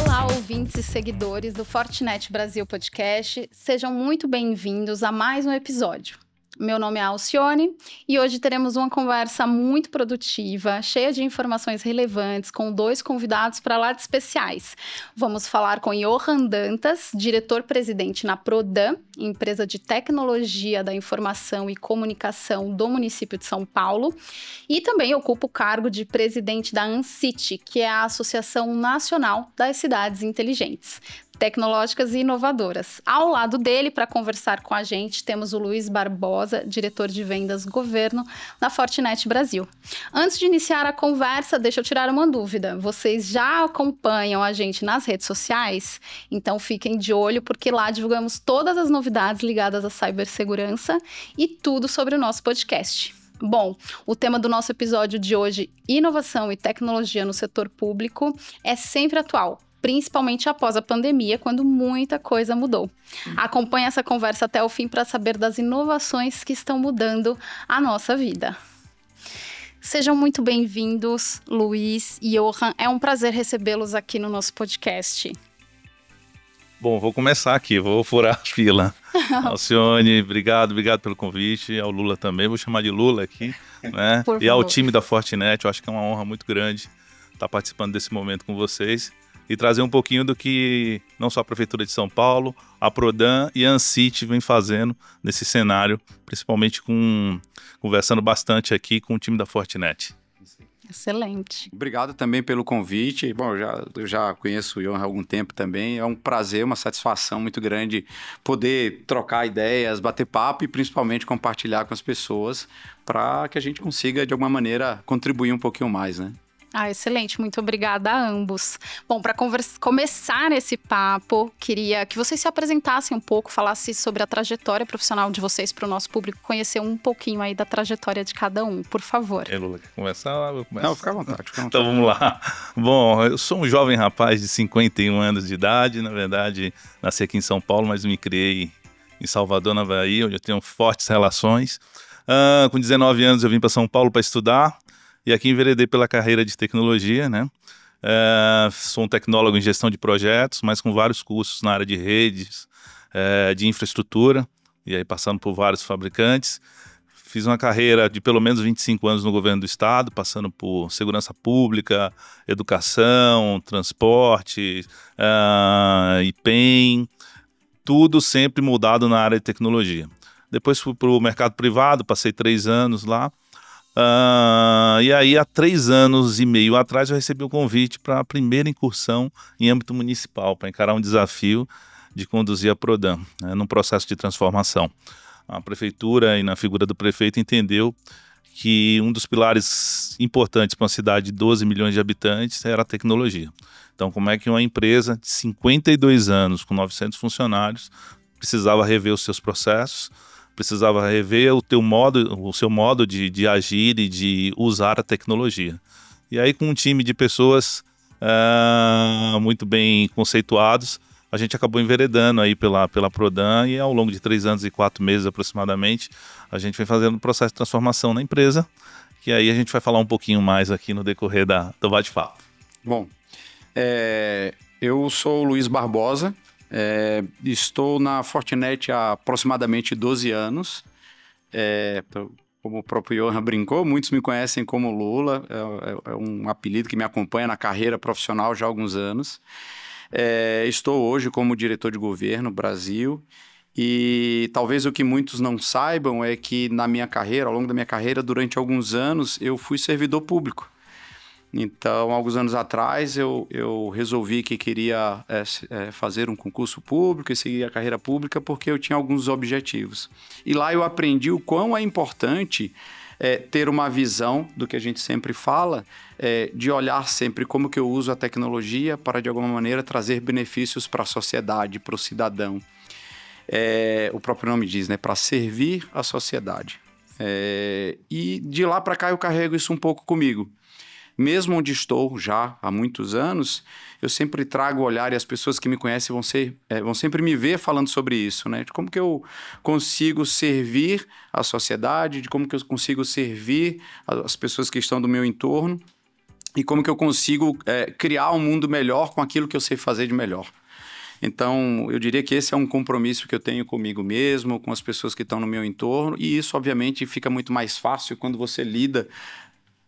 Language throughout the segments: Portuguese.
Olá, ouvintes e seguidores do Fortinet Brasil Podcast, sejam muito bem-vindos a mais um episódio. Meu nome é Alcione e hoje teremos uma conversa muito produtiva, cheia de informações relevantes, com 2 convidados para lá de especiais. Vamos falar com Johan Dantas, diretor-presidente na Prodan, empresa de tecnologia da informação e comunicação do município de São Paulo, e também ocupa o cargo de presidente da ANCIT, que é a Associação Nacional das Cidades Inteligentes, tecnológicas e inovadoras. Ao lado dele, para conversar com a gente, temos o Luiz Barbosa, diretor de vendas governo da Fortinet Brasil. Antes de iniciar a conversa, deixa eu tirar uma dúvida. Vocês já acompanham a gente nas redes sociais? Então fiquem de olho, porque lá divulgamos todas as novidades ligadas à cibersegurança e tudo sobre o nosso podcast. Bom, o tema do nosso episódio de hoje, inovação e tecnologia no setor público, é sempre atual, principalmente após a pandemia, quando muita coisa mudou. Acompanhe essa conversa até o fim para saber das inovações que estão mudando a nossa vida. Sejam muito bem-vindos, Luiz e Johan. É um prazer recebê-los aqui no nosso podcast. Bom, vou começar aqui, vou furar a fila. Alcione, obrigado pelo convite. Ao Lula também, vou chamar de Lula aqui, né? E ao time da Fortinet, eu acho que é uma honra muito grande estar participando desse momento com vocês e trazer um pouquinho do que não só a Prefeitura de São Paulo, a Prodan e a ANCIT vem fazendo nesse cenário, principalmente conversando bastante aqui com o time da Fortinet. Excelente. Obrigado também pelo convite. Bom, eu já conheço o Johan há algum tempo também. É um prazer, uma satisfação muito grande poder trocar ideias, bater papo e principalmente compartilhar com as pessoas para que a gente consiga, de alguma maneira, contribuir um pouquinho mais, né? Excelente, muito obrigada a ambos. Bom, para começar esse papo, queria que vocês se apresentassem um pouco, falassem sobre a trajetória profissional de vocês para o nosso público conhecer um pouquinho aí da trajetória de cada um, por favor. Lula, quer começar? Eu começo. Não, fica à vontade. Então vamos lá. Bom, eu sou um jovem rapaz de 51 anos de idade, na verdade nasci aqui em São Paulo, mas me criei em Salvador, na Bahia, onde eu tenho fortes relações. Com 19 anos eu vim para São Paulo para estudar. E aqui enveredei pela carreira de tecnologia, né? Sou um tecnólogo em gestão de projetos, mas com vários cursos na área de redes, de infraestrutura, e aí passando por vários fabricantes. Fiz uma carreira de pelo menos 25 anos no governo do estado, passando por segurança pública, educação, transporte, IPEM, tudo sempre mudado na área de tecnologia. Depois fui para o mercado privado, passei 3 anos lá. E aí, há 3 anos e meio atrás, eu recebi um convite para a primeira incursão em âmbito municipal, para encarar um desafio de conduzir a Prodan, num processo de transformação. A prefeitura, e na figura do prefeito, entendeu que um dos pilares importantes para uma cidade de 12 milhões de habitantes era a tecnologia. Então, como é que uma empresa de 52 anos, com 900 funcionários, precisava rever os seus processos, precisava rever o seu modo de agir e de usar a tecnologia. E aí, com um time de pessoas muito bem conceituados, a gente acabou enveredando aí pela Prodan, e ao longo de 3 anos e 4 meses aproximadamente, a gente vem fazendo um processo de transformação na empresa, que aí a gente vai falar um pouquinho mais aqui no decorrer do bate-papo. Bom, eu sou o Luiz Barbosa. Estou na Fortinet há aproximadamente 12 anos. Como o próprio Johan brincou, muitos me conhecem como Lula. É um apelido que me acompanha na carreira profissional já há alguns anos. Estou hoje como diretor de governo Brasil. E talvez o que muitos não saibam é que ao longo da minha carreira, durante alguns anos, eu fui servidor público. Então, alguns anos atrás, eu resolvi que queria fazer um concurso público e seguir a carreira pública porque eu tinha alguns objetivos. E lá eu aprendi o quão é importante ter uma visão do que a gente sempre fala, de olhar sempre como que eu uso a tecnologia para, de alguma maneira, trazer benefícios para a sociedade, para o cidadão. O próprio nome diz, né? Para servir a sociedade. E de lá para cá eu carrego isso um pouco comigo. mesmo onde estou já há muitos anos, eu sempre trago o olhar e as pessoas que me conhecem vão sempre me ver falando sobre isso, né? De como que eu consigo servir a sociedade, de como que eu consigo servir as pessoas que estão do meu entorno e como que eu consigo criar um mundo melhor com aquilo que eu sei fazer de melhor. Então, eu diria que esse é um compromisso que eu tenho comigo mesmo, com as pessoas que estão no meu entorno, e isso, obviamente, fica muito mais fácil quando você lida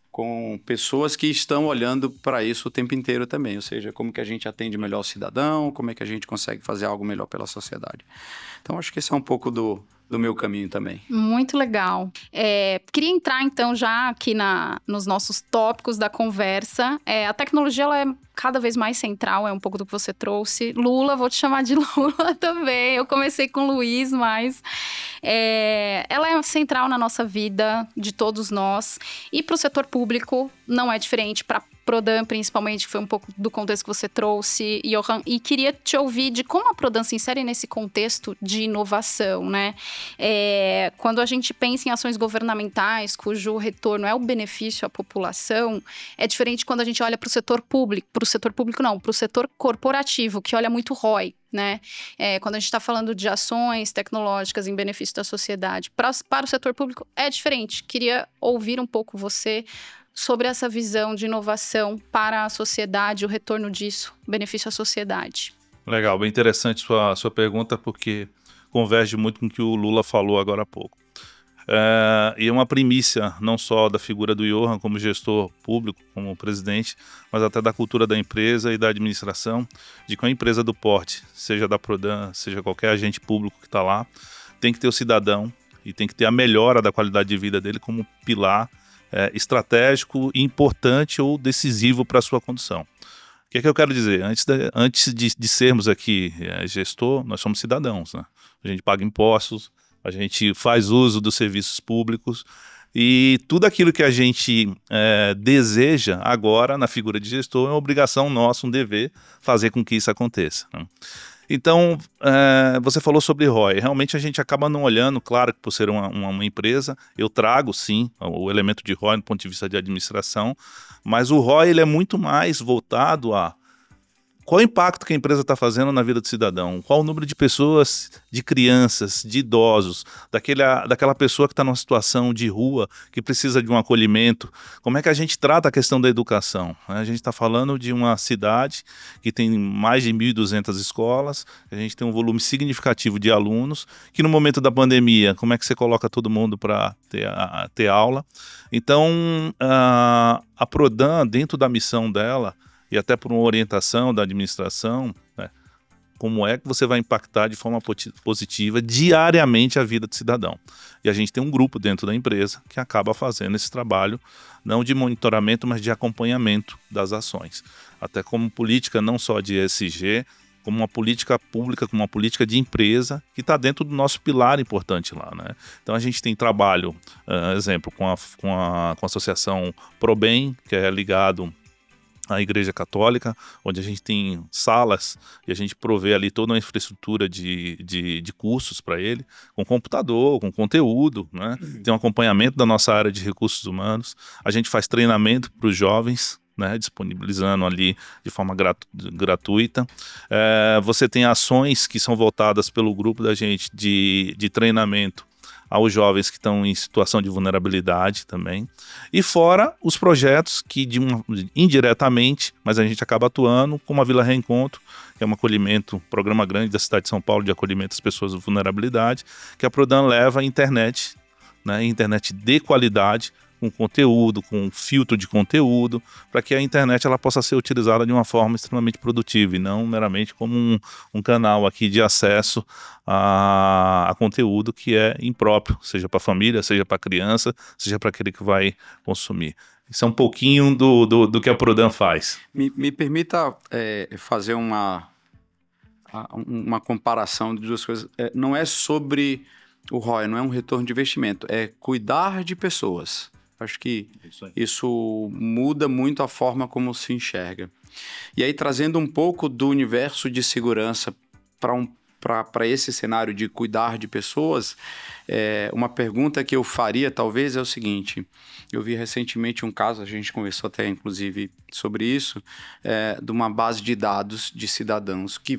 com pessoas que estão olhando para isso o tempo inteiro também, ou seja, como que a gente atende melhor o cidadão, como é que a gente consegue fazer algo melhor pela sociedade. Então, acho que esse é um pouco do meu caminho também. Muito legal. Queria entrar, então, já aqui nos nossos tópicos da conversa. A tecnologia, ela é cada vez mais central, é um pouco do que você trouxe. Lula, vou te chamar de Lula também. Eu comecei com o Luiz, mas ela é central na nossa vida, de todos nós. E para o setor público, não é diferente. Para Prodan, principalmente, que foi um pouco do contexto que você trouxe, Johan, e queria te ouvir de como a Prodan se insere nesse contexto de inovação, né? Quando a gente pensa em ações governamentais, cujo retorno é o benefício à população, é diferente quando a gente olha para o setor público, para o setor corporativo, que olha muito ROI, né? Quando a gente está falando de ações tecnológicas em benefício da sociedade, para o setor público é diferente. Queria ouvir um pouco você sobre essa visão de inovação para a sociedade, o retorno disso, benefício à sociedade. Legal, bem interessante sua pergunta, porque converge muito com o que o Lula falou agora há pouco. E é uma primícia, não só da figura do Johan como gestor público, como presidente, mas até da cultura da empresa e da administração, de que uma empresa do porte, seja da Prodan, seja qualquer agente público que está lá, tem que ter o cidadão e tem que ter a melhora da qualidade de vida dele como pilar estratégico, importante ou decisivo para a sua condução. O que é que eu quero dizer? Antes de sermos aqui gestor, nós somos cidadãos, né? A gente paga impostos, a gente faz uso dos serviços públicos e tudo aquilo que a gente deseja agora na figura de gestor é uma obrigação nossa, um dever, fazer com que isso aconteça, né? Então, você falou sobre ROI. Realmente a gente acaba não olhando, claro que por ser uma empresa, eu trago sim o elemento de ROI do ponto de vista de administração, mas o ROI ele é muito mais voltado a qual o impacto que a empresa está fazendo na vida do cidadão, qual o número de pessoas, de crianças, de idosos, daquela pessoa que está numa situação de rua, que precisa de um acolhimento, como é que a gente trata a questão da educação. A gente está falando de uma cidade que tem mais de 1.200 escolas, a gente tem um volume significativo de alunos, que no momento da pandemia, como é que você coloca todo mundo para ter aula? Então, a Prodan, dentro da missão dela, e até por uma orientação da administração, né, como é que você vai impactar de forma positiva diariamente a vida do cidadão. E a gente tem um grupo dentro da empresa que acaba fazendo esse trabalho, não de monitoramento, mas de acompanhamento das ações. Até como política não só de ESG, como uma política pública, como uma política de empresa que está dentro do nosso pilar importante lá, né? Então a gente tem trabalho, exemplo, com a associação ProBem, que é ligado a Igreja Católica, onde a gente tem salas e a gente provê ali toda uma infraestrutura de cursos para ele, com computador, com conteúdo, né? Tem um acompanhamento da nossa área de recursos humanos, a gente faz treinamento para os jovens, né, disponibilizando ali de forma gratuita. Você tem ações que são voltadas pelo grupo da gente de treinamento aos jovens que estão em situação de vulnerabilidade também. E fora os projetos que indiretamente, mas a gente acaba atuando, como a Vila Reencontro, que é um acolhimento, um programa grande da cidade de São Paulo de acolhimento às pessoas de vulnerabilidade, que a Prodan leva a internet, né, internet de qualidade, com conteúdo, com filtro de conteúdo, para que a internet ela possa ser utilizada de uma forma extremamente produtiva e não meramente como um canal aqui de acesso a conteúdo que é impróprio, seja para a família, seja para a criança, seja para aquele que vai consumir. Isso é um pouquinho do que a Prodan faz. Me permita fazer uma comparação de duas coisas. Não é sobre o ROI, não é um retorno de investimento, é cuidar de pessoas. Acho que isso muda muito a forma como se enxerga. E aí, trazendo um pouco do universo de segurança para para esse cenário de cuidar de pessoas, uma pergunta que eu faria talvez é o seguinte: eu vi recentemente um caso, a gente conversou até inclusive sobre isso, de uma base de dados de cidadãos que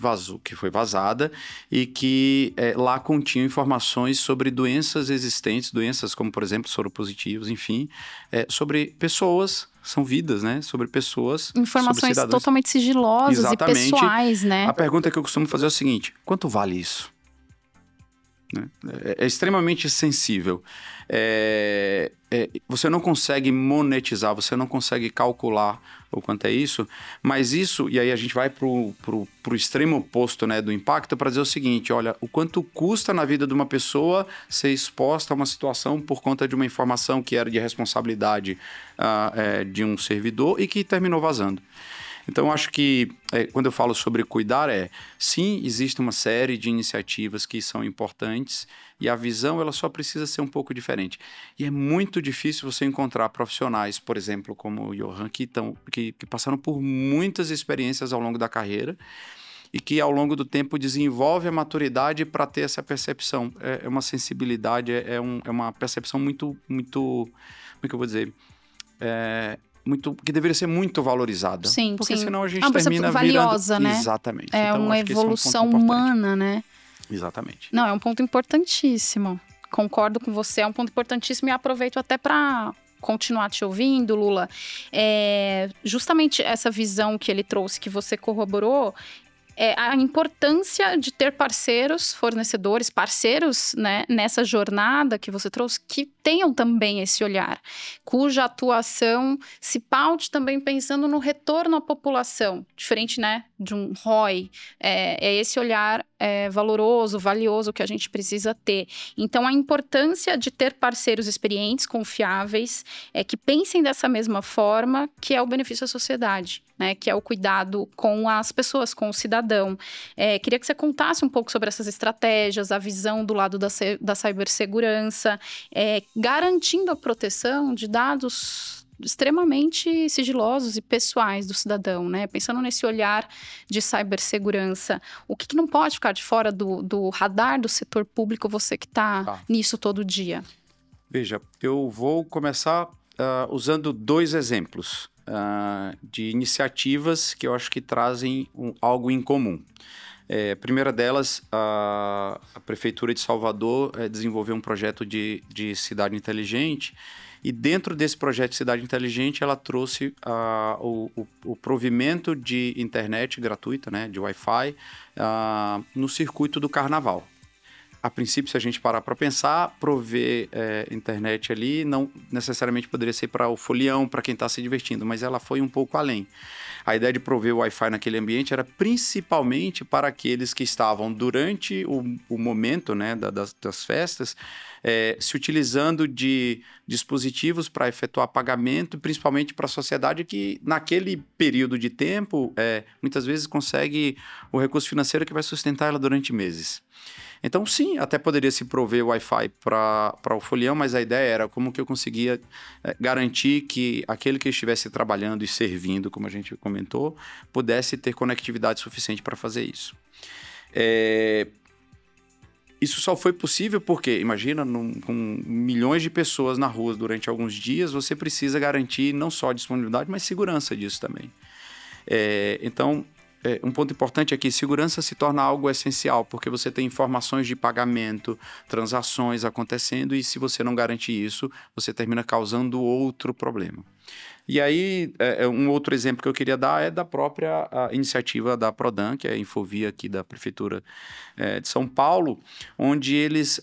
foi vazada e que lá continha informações sobre doenças existentes, doenças como, por exemplo, soropositivos, enfim, sobre pessoas, são vidas, né? Sobre pessoas, informações sobre totalmente sigilosas. Exatamente. E pessoais, né? A pergunta que eu costumo fazer é o seguinte: quanto vale isso? Né? É extremamente sensível. Você não consegue monetizar, você não consegue calcular o quanto é isso, mas isso, e aí a gente vai pro extremo oposto, né, do impacto, para dizer o seguinte: olha, o quanto custa na vida de uma pessoa ser exposta a uma situação por conta de uma informação que era de responsabilidade de um servidor e que terminou vazando. Então, eu acho que quando eu falo sobre cuidar, sim, existe uma série de iniciativas que são importantes e a visão ela só precisa ser um pouco diferente. E é muito difícil você encontrar profissionais, por exemplo, como o Johan, que passaram por muitas experiências ao longo da carreira e que ao longo do tempo desenvolve a maturidade para ter essa percepção. É uma sensibilidade, é uma percepção muito, como é que eu vou dizer? Que deveria ser muito valorizada. Sim, porque sim. senão a gente termina valiosa, virando... né? Exatamente. É então, uma acho que esse evolução é um ponto humana, né? Exatamente. Não, é um ponto importantíssimo. Concordo com você, é um ponto importantíssimo e aproveito até para continuar te ouvindo, Lula. Justamente essa visão que ele trouxe, que você corroborou, a importância de ter parceiros, fornecedores, parceiros, né, nessa jornada que você trouxe, que tenham também esse olhar, cuja atuação se paute também pensando no retorno à população, diferente, né, de um ROI. É esse olhar valoroso, valioso que a gente precisa ter. Então, a importância de ter parceiros experientes, confiáveis, que pensem dessa mesma forma, que é o benefício à sociedade, né, que é o cuidado com as pessoas, com o cidadão. Queria que você contasse um pouco sobre essas estratégias, a visão do lado da cibersegurança, garantindo a proteção de dados extremamente sigilosos e pessoais do cidadão, né? Pensando nesse olhar de cibersegurança, o que não pode ficar de fora do radar do setor público, você que está nisso todo dia? Veja, eu vou começar usando 2 exemplos de iniciativas que eu acho que trazem algo em comum. A primeira delas, a Prefeitura de Salvador desenvolveu um projeto de cidade inteligente, e dentro desse projeto de cidade inteligente ela trouxe o provimento de internet gratuita, né, de Wi-Fi, no circuito do Carnaval. A princípio, se a gente parar para pensar, prover internet ali não necessariamente poderia ser para o folião, para quem está se divertindo, mas ela foi um pouco além. A ideia de prover o Wi-Fi naquele ambiente era principalmente para aqueles que estavam durante o momento, né, das festas, se utilizando de dispositivos para efetuar pagamento, principalmente para a sociedade que, naquele período de tempo, muitas vezes consegue o recurso financeiro que vai sustentar ela durante meses. Então, sim, até poderia se prover o Wi-Fi para o folião, mas a ideia era como que eu conseguia garantir que aquele que estivesse trabalhando e servindo, como a gente comentou, pudesse ter conectividade suficiente para fazer isso. Isso só foi possível porque, imagina, com milhões de pessoas na rua durante alguns dias, você precisa garantir não só a disponibilidade, mas segurança disso também. Então, um ponto importante é que segurança se torna algo essencial, porque você tem informações de pagamento, transações acontecendo, e se você não garantir isso, você termina causando outro problema. E aí, um outro exemplo que eu queria dar é da própria iniciativa da Prodan, que é a Infovia aqui da Prefeitura de São Paulo, onde eles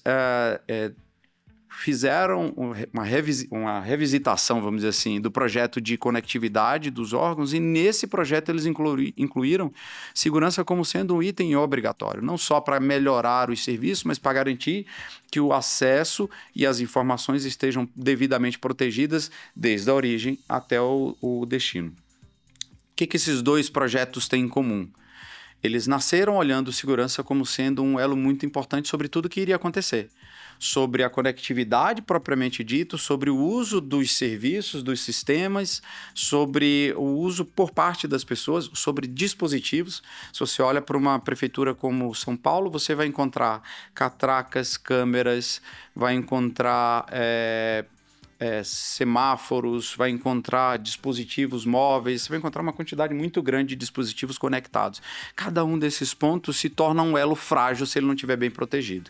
fizeram uma revisitação, vamos dizer assim, do projeto de conectividade dos órgãos, e nesse projeto eles incluíram segurança como sendo um item obrigatório, não só para melhorar os serviços, mas para garantir que o acesso e as informações estejam devidamente protegidas desde a origem até o destino. O que esses 2 projetos têm em comum? eles nasceram olhando segurança como sendo um elo muito importante sobre tudo que iria acontecer. Sobre a conectividade propriamente dito, sobre o uso dos serviços, dos sistemas, sobre o uso por parte das pessoas, sobre dispositivos. Se você olha para uma prefeitura como São Paulo, você vai encontrar catracas, câmeras, vai encontrar semáforos, vai encontrar dispositivos móveis, você vai encontrar uma quantidade muito grande de dispositivos conectados. Cada um desses pontos se torna um elo frágil se ele não estiver bem protegido.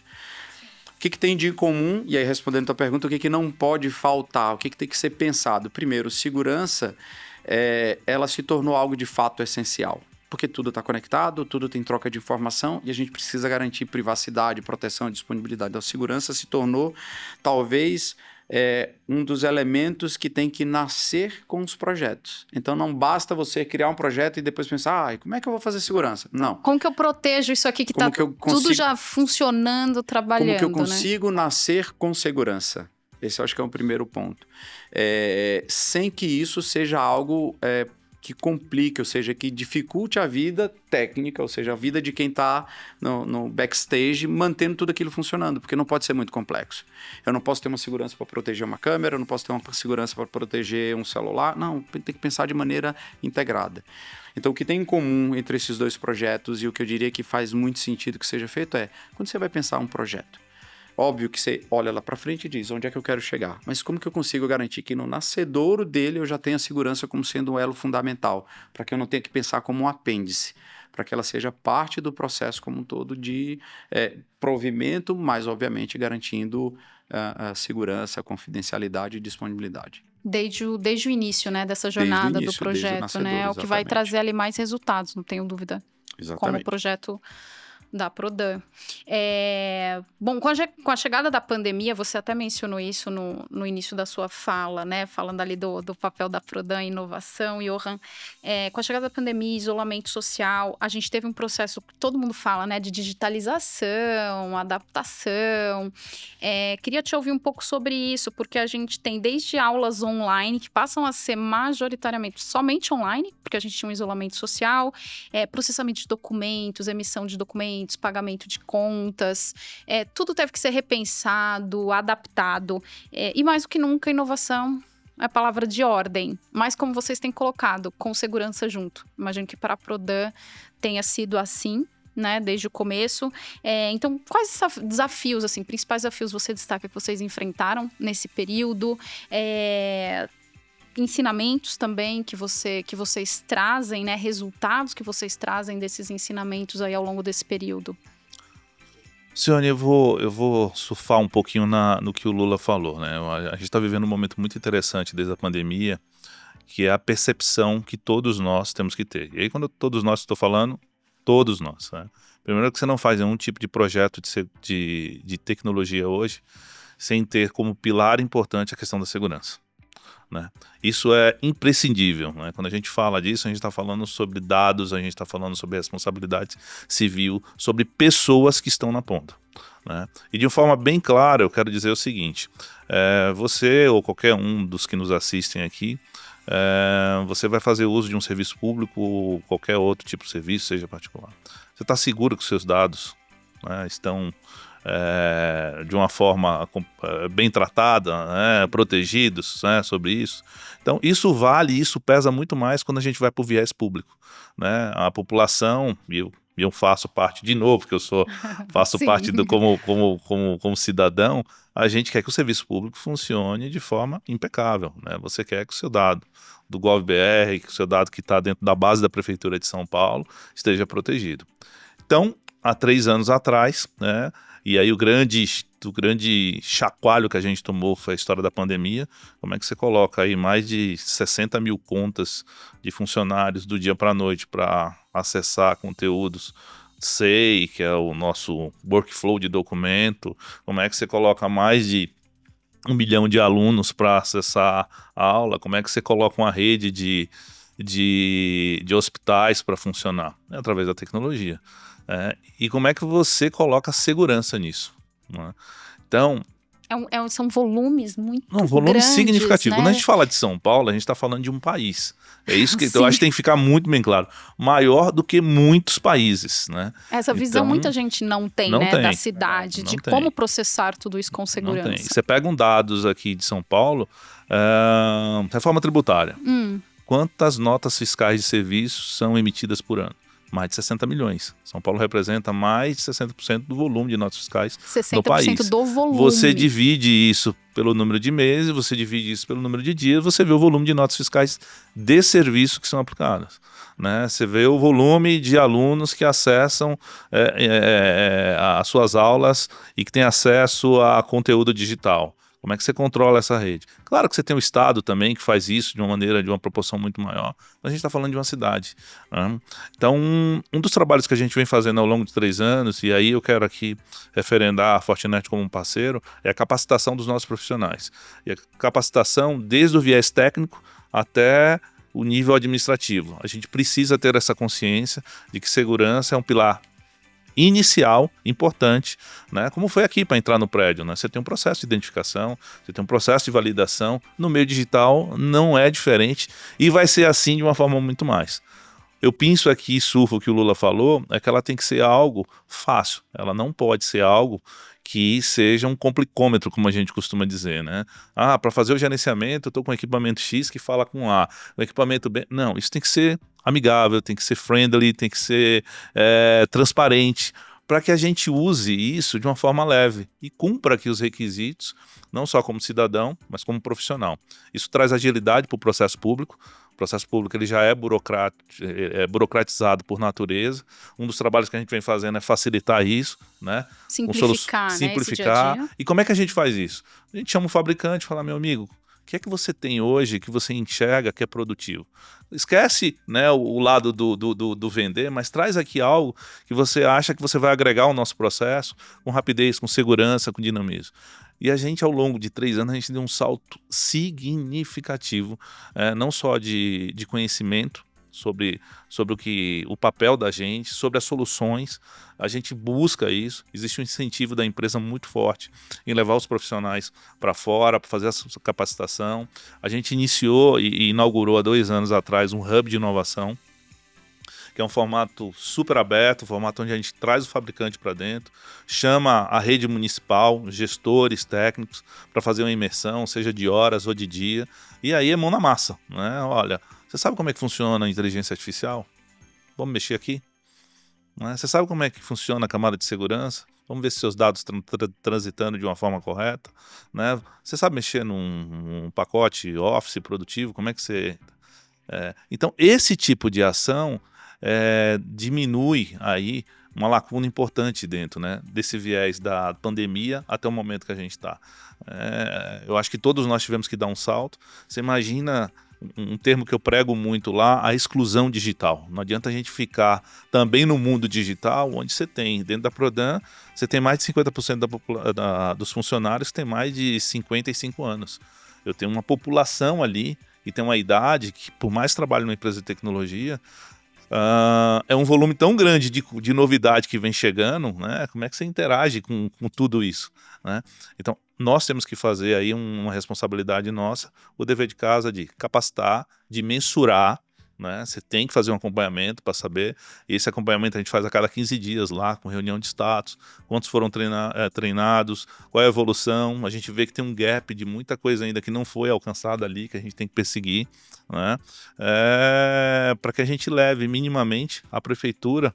O que tem de comum? E aí, respondendo a tua pergunta, o que não pode faltar? O que tem que ser pensado? Primeiro, segurança, ela se tornou algo de fato essencial. Porque tudo está conectado, tudo tem troca de informação e a gente precisa garantir privacidade, proteção e disponibilidade. Então, a segurança se tornou, talvez, um dos elementos que tem que nascer com os projetos. Então, não basta você criar um projeto e depois pensar, como é que eu vou fazer segurança? Não. Como que eu protejo isso aqui que está tudo já funcionando, trabalhando? Como que eu consigo nascer com segurança? Esse eu acho que é o primeiro ponto. Sem que isso seja algo que complique, ou seja, que dificulte a vida técnica, ou seja, a vida de quem está no backstage, mantendo tudo aquilo funcionando, porque não pode ser muito complexo. Eu não posso ter uma segurança para proteger uma câmera, eu não posso ter uma segurança para proteger um celular, não, tem que pensar de maneira integrada. Então, o que tem em comum entre esses dois projetos e o que eu diria que faz muito sentido que seja feito quando você vai pensar um projeto, óbvio que você olha lá para frente e diz, onde é que eu quero chegar? Mas como que eu consigo garantir que no nascedouro dele eu já tenha a segurança como sendo um elo fundamental, para que eu não tenha que pensar como um apêndice, para que ela seja parte do processo como um todo de provimento, mas obviamente garantindo a segurança, a confidencialidade e disponibilidade. Desde o início, né, dessa jornada do projeto, né? É o que vai trazer ali mais resultados, não tenho dúvida. Exatamente. Como o projeto da Prodan. Bom, com a chegada da pandemia, você até mencionou isso no início da sua fala, né? Falando ali do papel da Prodan em inovação, Johan. Com a chegada da pandemia, isolamento social, a gente teve um processo que todo mundo fala, né? De digitalização, adaptação. Queria te ouvir um pouco sobre isso, porque a gente tem desde aulas online, que passam a ser majoritariamente somente online, porque a gente tinha um isolamento social, processamento de documentos, emissão de documentos, pagamento de contas, tudo teve que ser repensado, adaptado, e mais do que nunca, inovação é a palavra de ordem, mas como vocês têm colocado, com segurança junto. Imagino que para a Prodan tenha sido assim, né, desde o começo. Então, quais desafios, assim, principais desafios você destaca que vocês enfrentaram nesse período? Ensinamentos também que vocês trazem, né? Resultados que vocês trazem desses ensinamentos aí ao longo desse período. Sione, eu vou surfar um pouquinho no que o Lula falou, né? A gente está vivendo um momento muito interessante desde a pandemia, que é a percepção que todos nós temos que ter. E aí, quando todos nós estou falando, todos nós, né? Primeiro que você não faz nenhum tipo de projeto de tecnologia hoje sem ter como pilar importante a questão da segurança. Né? Isso é imprescindível, né? Quando a gente fala disso, a gente está falando sobre dados, a gente está falando sobre responsabilidade civil, sobre pessoas que estão na ponta, né? E de uma forma bem clara, eu quero dizer o seguinte, você ou qualquer um dos que nos assistem aqui, você vai fazer uso de um serviço público ou qualquer outro tipo de serviço, seja particular. Você está seguro que os seus dados, né, estão de uma forma bem tratada, né, protegidos, né, sobre isso. Então, isso pesa muito mais quando a gente vai para o viés público, né? A população, e eu faço parte, de novo, que faço parte como cidadão, a gente quer que o serviço público funcione de forma impecável, né? Você quer que o seu dado do GovBR, que o seu dado que está dentro da base da Prefeitura de São Paulo esteja protegido. Então, há 3 anos atrás, né, e aí o grande chacoalho que a gente tomou foi a história da pandemia. Como é que você coloca aí mais de 60 mil contas de funcionários do dia para a noite para acessar conteúdos SEI, que é o nosso workflow de documento? Como é que você coloca mais de 1 milhão de alunos para acessar a aula? Como é que você coloca uma rede de hospitais para funcionar? É através da tecnologia. E como é que você coloca segurança nisso, né? Então, São volumes muito Não, volume grandes, significativo. né? Quando a gente fala de São Paulo, a gente está falando de um país. É isso que eu acho que tem que ficar muito bem claro. Maior do que muitos países, né? Essa visão Então, muita gente não tem, não né? tem. Da cidade, Não de tem. como processar tudo isso com Não segurança. tem. Você pega dados aqui de São Paulo, reforma tributária. Quantas notas fiscais de serviços são emitidas por ano? Mais de 60 milhões. São Paulo representa mais de 60% do volume de notas fiscais no país. 60% do volume. Você divide isso pelo número de meses, você divide isso pelo número de dias, você vê o volume de notas fiscais de serviço que são aplicadas. Né? Você vê o volume de alunos que acessam as suas aulas e que têm acesso a conteúdo digital. Como é que você controla essa rede? Claro que você tem o Estado também que faz isso de uma proporção muito maior, mas a gente está falando de uma cidade. Né? Então, um dos trabalhos que a gente vem fazendo ao longo de 3 anos, e aí eu quero aqui referendar a Fortinet como um parceiro, é a capacitação dos nossos profissionais. E a capacitação desde o viés técnico até o nível administrativo. A gente precisa ter essa consciência de que segurança é um pilar inicial, importante, né? Como foi aqui para entrar no prédio, né? Você tem um processo de identificação, você tem um processo de validação, no meio digital não é diferente e vai ser assim de uma forma muito mais. Eu penso aqui, surfo, o que o Lula falou, é que ela tem que ser algo fácil, ela não pode ser algo que seja um complicômetro, como a gente costuma dizer, né? Para fazer o gerenciamento, eu estou com um equipamento X que fala com A, o equipamento B. Não, isso tem que ser amigável, tem que ser friendly, tem que ser transparente, para que a gente use isso de uma forma leve e cumpra aqui os requisitos, não só como cidadão, mas como profissional. Isso traz agilidade para o processo público. O processo público ele já é burocratizado por natureza. Um dos trabalhos que a gente vem fazendo é facilitar isso, né? Simplificar, né? Simplificar. Esse dia a dia. E como é que a gente faz isso? A gente chama o fabricante e fala, meu amigo, o que é que você tem hoje que você enxerga que é produtivo? Esquece, né, o lado do vender, mas traz aqui algo que você acha que você vai agregar ao nosso processo com rapidez, com segurança, com dinamismo. E a gente, ao longo de 3 anos, a gente deu um salto significativo, não só de conhecimento sobre o papel da gente, sobre as soluções. A gente busca isso, existe um incentivo da empresa muito forte em levar os profissionais para fora, para fazer essa capacitação. A gente iniciou e inaugurou há 2 anos atrás um hub de inovação, que é um formato super aberto, um formato onde a gente traz o fabricante para dentro, chama a rede municipal, gestores, técnicos, para fazer uma imersão, seja de horas ou de dia, e aí é mão na massa, né? Olha, você sabe como é que funciona a inteligência artificial? Vamos mexer aqui? Né? Você sabe como é que funciona a camada de segurança? Vamos ver se seus dados estão transitando de uma forma correta, né? Você sabe mexer num pacote Office produtivo? Como é que você... Então, esse tipo de ação diminui aí uma lacuna importante dentro, né, desse viés da pandemia até o momento que a gente está. Eu acho que todos nós tivemos que dar um salto. Você imagina um termo que eu prego muito lá, a exclusão digital. Não adianta a gente ficar também no mundo digital, onde você tem, dentro da Prodan, você tem mais de 50% dos funcionários que tem mais de 55 anos. Eu tenho uma população ali e tem uma idade que, por mais trabalho numa empresa de tecnologia, é um volume tão grande de novidade que vem chegando, né? Como é que você interage com tudo isso, né? Então, nós temos que fazer aí uma responsabilidade nossa, o dever de casa de capacitar, de mensurar, né? Você tem que fazer um acompanhamento para saber. Esse acompanhamento a gente faz a cada 15 dias lá, com reunião de status, quantos foram treinados, qual é a evolução. A gente vê que tem um gap de muita coisa ainda que não foi alcançada ali, que a gente tem que perseguir, né? Para que a gente leve minimamente a prefeitura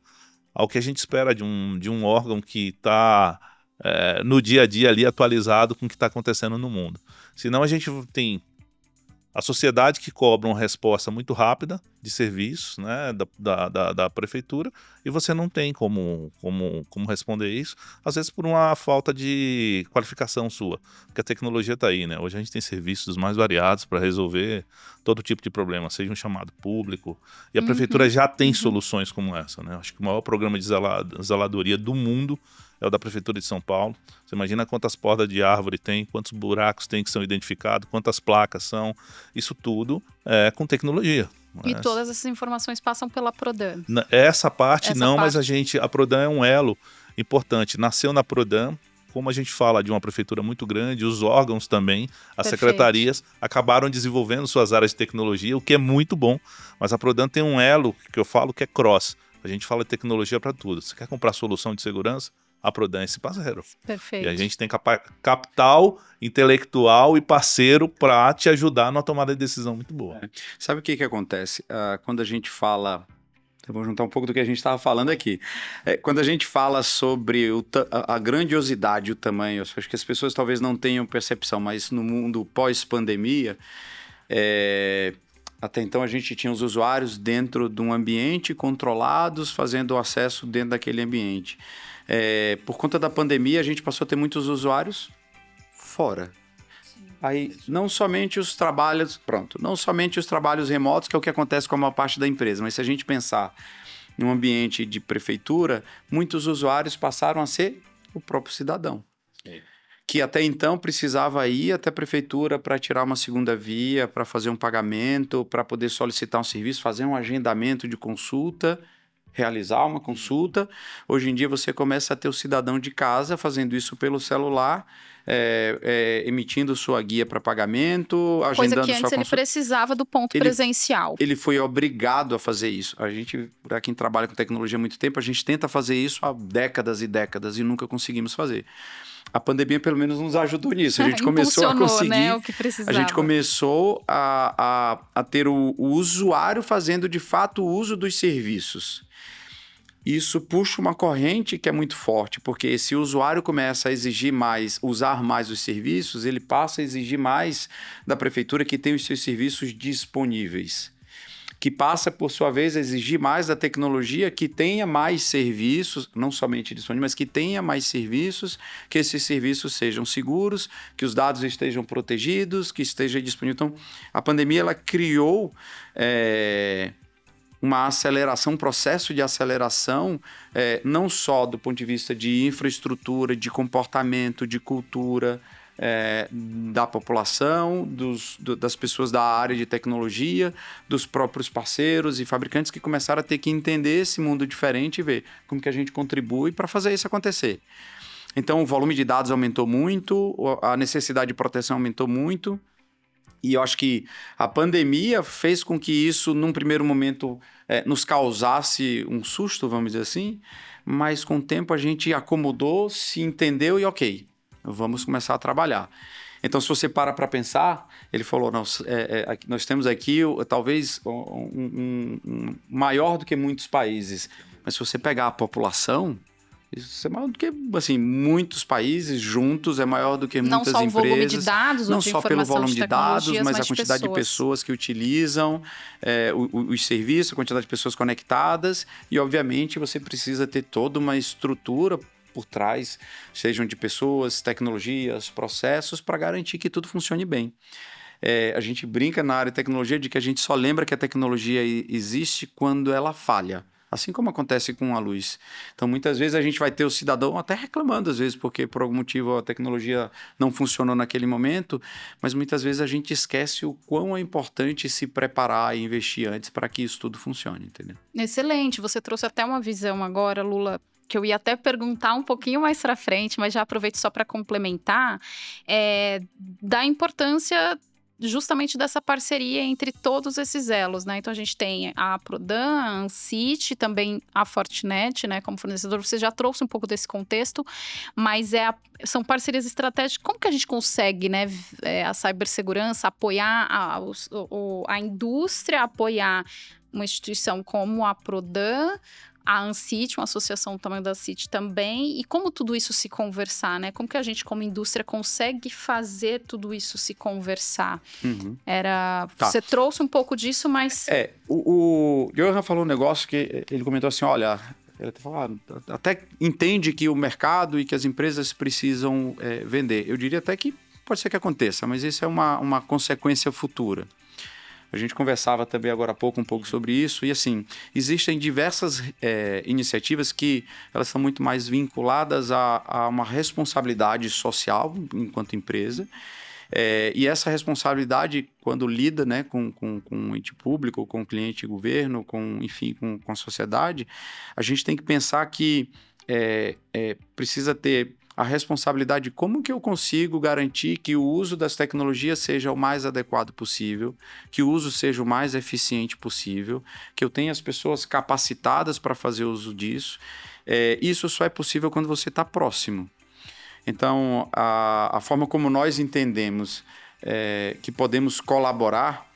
ao que a gente espera de um órgão que está no dia a dia ali atualizado com o que está acontecendo no mundo. Senão a gente tem a sociedade que cobra uma resposta muito rápida de serviços, né, da prefeitura, e você não tem como responder isso, às vezes por uma falta de qualificação sua, porque a tecnologia está aí, né? Hoje a gente tem serviços mais variados para resolver todo tipo de problema, seja um chamado público, e a prefeitura já tem soluções como essa, né? Acho que o maior programa de zeladoria do mundo é o da Prefeitura de São Paulo. Você imagina quantas podas de árvore tem, quantos buracos tem que são identificados, quantas placas são. Isso tudo é com tecnologia. E todas essas informações passam pela Prodan. Essa parte não, mas a Prodan é um elo importante. Nasceu na Prodan, como a gente fala de uma prefeitura muito grande, os órgãos também, as Perfeito. secretarias acabaram desenvolvendo suas áreas de tecnologia, o que é muito bom. Mas a Prodan tem um elo que eu falo que é cross. A gente fala de tecnologia para tudo. Você quer comprar solução de segurança? A Prodan é esse parceiro. Perfeito. E a gente tem capital intelectual e parceiro para te ajudar numa tomada de decisão muito boa. Sabe o que acontece? Quando a gente fala... Eu vou juntar um pouco do que a gente estava falando aqui. Quando a gente fala sobre a grandiosidade, o tamanho, eu acho que as pessoas talvez não tenham percepção, mas no mundo pós-pandemia, até então a gente tinha os usuários dentro de um ambiente controlados, fazendo o acesso dentro daquele ambiente. Por conta da pandemia, a gente passou a ter muitos usuários fora. Aí, não somente os trabalhos remotos, que é o que acontece com a maior parte da empresa, mas se a gente pensar num ambiente de prefeitura, muitos usuários passaram a ser o próprio cidadão. Que até então precisava ir até a prefeitura para tirar uma segunda via, para fazer um pagamento, para poder solicitar um serviço, fazer um agendamento de consulta, realizar uma consulta. Hoje em dia você começa a ter o cidadão de casa fazendo isso pelo celular, emitindo sua guia para pagamento, agendando sua consulta. Coisa que antes ele precisava do ponto presencial. Ele foi obrigado a fazer isso. A gente, para quem trabalha com tecnologia há muito tempo, a gente tenta fazer isso há décadas e décadas e nunca conseguimos fazer. A pandemia, pelo menos, nos ajudou nisso. A gente começou a conseguir... Né, o que precisava. A gente começou a ter o usuário fazendo, de fato, o uso dos serviços. Isso puxa uma corrente que é muito forte, porque se o usuário começa a exigir mais, usar mais os serviços, ele passa a exigir mais da prefeitura que tem os seus serviços disponíveis. Que passa, por sua vez, a exigir mais da tecnologia que tenha mais serviços, não somente disponíveis, mas que tenha mais serviços, que esses serviços sejam seguros, que os dados estejam protegidos, que esteja disponível. Então, a pandemia ela criou uma aceleração, um processo de aceleração, não só do ponto de vista de infraestrutura, de comportamento, de cultura, da população, das pessoas da área de tecnologia, dos próprios parceiros e fabricantes que começaram a ter que entender esse mundo diferente e ver como que a gente contribui para fazer isso acontecer. Então, o volume de dados aumentou muito, a necessidade de proteção aumentou muito, e eu acho que a pandemia fez com que isso, num primeiro momento, nos causasse um susto, vamos dizer assim, mas com o tempo a gente acomodou, se entendeu e ok, vamos começar a trabalhar. Então, se você para pensar, ele falou, nós temos aqui talvez um maior do que muitos países, mas se você pegar a população... Isso é maior do que, assim, muitos país juntos, é maior do que muitas empresas. Não só o volume de dados, não só pelo volume de dados, mas a quantidade de pessoas. pessoas que utilizam os serviços, a quantidade de pessoas conectadas e, obviamente, você precisa ter toda uma estrutura por trás, sejam de pessoas, tecnologias, processos, para garantir que tudo funcione bem. A gente brinca na área de tecnologia de que a gente só lembra que a tecnologia existe quando ela falha. Assim como acontece com a luz. Então, muitas vezes a gente vai ter o cidadão até reclamando, às vezes, porque por algum motivo a tecnologia não funcionou naquele momento, mas muitas vezes a gente esquece o quão é importante se preparar e investir antes para que isso tudo funcione, entendeu? Excelente, você trouxe até uma visão agora, Lula, que eu ia até perguntar um pouquinho mais para frente, mas já aproveito só para complementar, da importância justamente dessa parceria entre todos esses elos, né? Então a gente tem a Prodan, a Ancit, também a Fortinet, né? Como fornecedor, você já trouxe um pouco desse contexto, mas são parcerias estratégicas. Como que a gente consegue, né? A cibersegurança apoiar a indústria, apoiar uma instituição como a Prodan, a Ancit, uma associação do tamanho da Ancit também, e como tudo isso se conversar, né? Como que a gente, como indústria, consegue fazer tudo isso se conversar? Uhum. Você trouxe um pouco disso, mas... O Johan falou um negócio que ele comentou assim, olha, ele até entende que o mercado e que as empresas precisam vender. Eu diria até que pode ser que aconteça, mas isso é uma consequência futura. A gente conversava também agora há pouco um pouco sobre isso e assim, existem diversas iniciativas que elas são muito mais vinculadas a uma responsabilidade social enquanto empresa e essa responsabilidade quando lida, né, com um ente público, com o cliente, governo, enfim, com a sociedade, a gente tem que pensar que precisa ter a responsabilidade de como que eu consigo garantir que o uso das tecnologias seja o mais adequado possível, que o uso seja o mais eficiente possível, que eu tenha as pessoas capacitadas para fazer uso disso. Isso só é possível quando você está próximo. Então, a forma como nós entendemos que podemos colaborar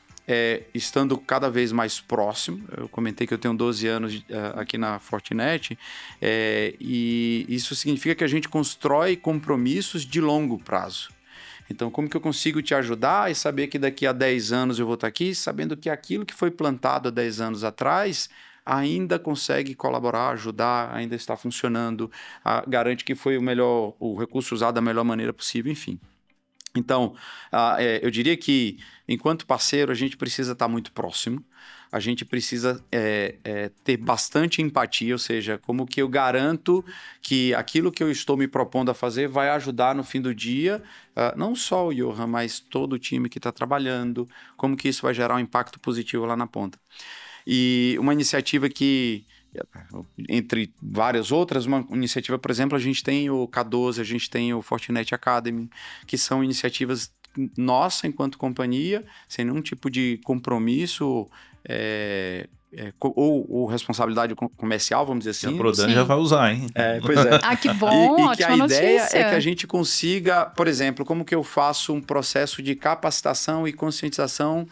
estando cada vez mais próximo. Eu comentei que eu tenho 12 anos aqui na Fortinet, e isso significa que a gente constrói compromissos de longo prazo. Então, como que eu consigo te ajudar e saber que daqui a 10 anos eu vou estar aqui, sabendo que aquilo que foi plantado há 10 anos atrás ainda consegue colaborar, ajudar, ainda está funcionando, garante que foi o recurso usado da melhor maneira possível, enfim. Então, eu diria que, enquanto parceiro, a gente precisa estar muito próximo, a gente precisa ter bastante empatia, ou seja, como que eu garanto que aquilo que eu estou me propondo a fazer vai ajudar no fim do dia, não só o Johan, mas todo o time que está trabalhando, como que isso vai gerar um impacto positivo lá na ponta. E uma iniciativa que, entre várias outras, uma iniciativa, por exemplo, a gente tem o K12, a gente tem o Fortinet Academy, que são iniciativas nossa enquanto companhia, sem nenhum tipo de compromisso ou responsabilidade comercial, vamos dizer assim. E a Prodan já vai usar, hein? Pois é. Ah, que bom, e que a ideia notícia. é que a gente consiga, por exemplo, como que eu faço um processo de capacitação e conscientização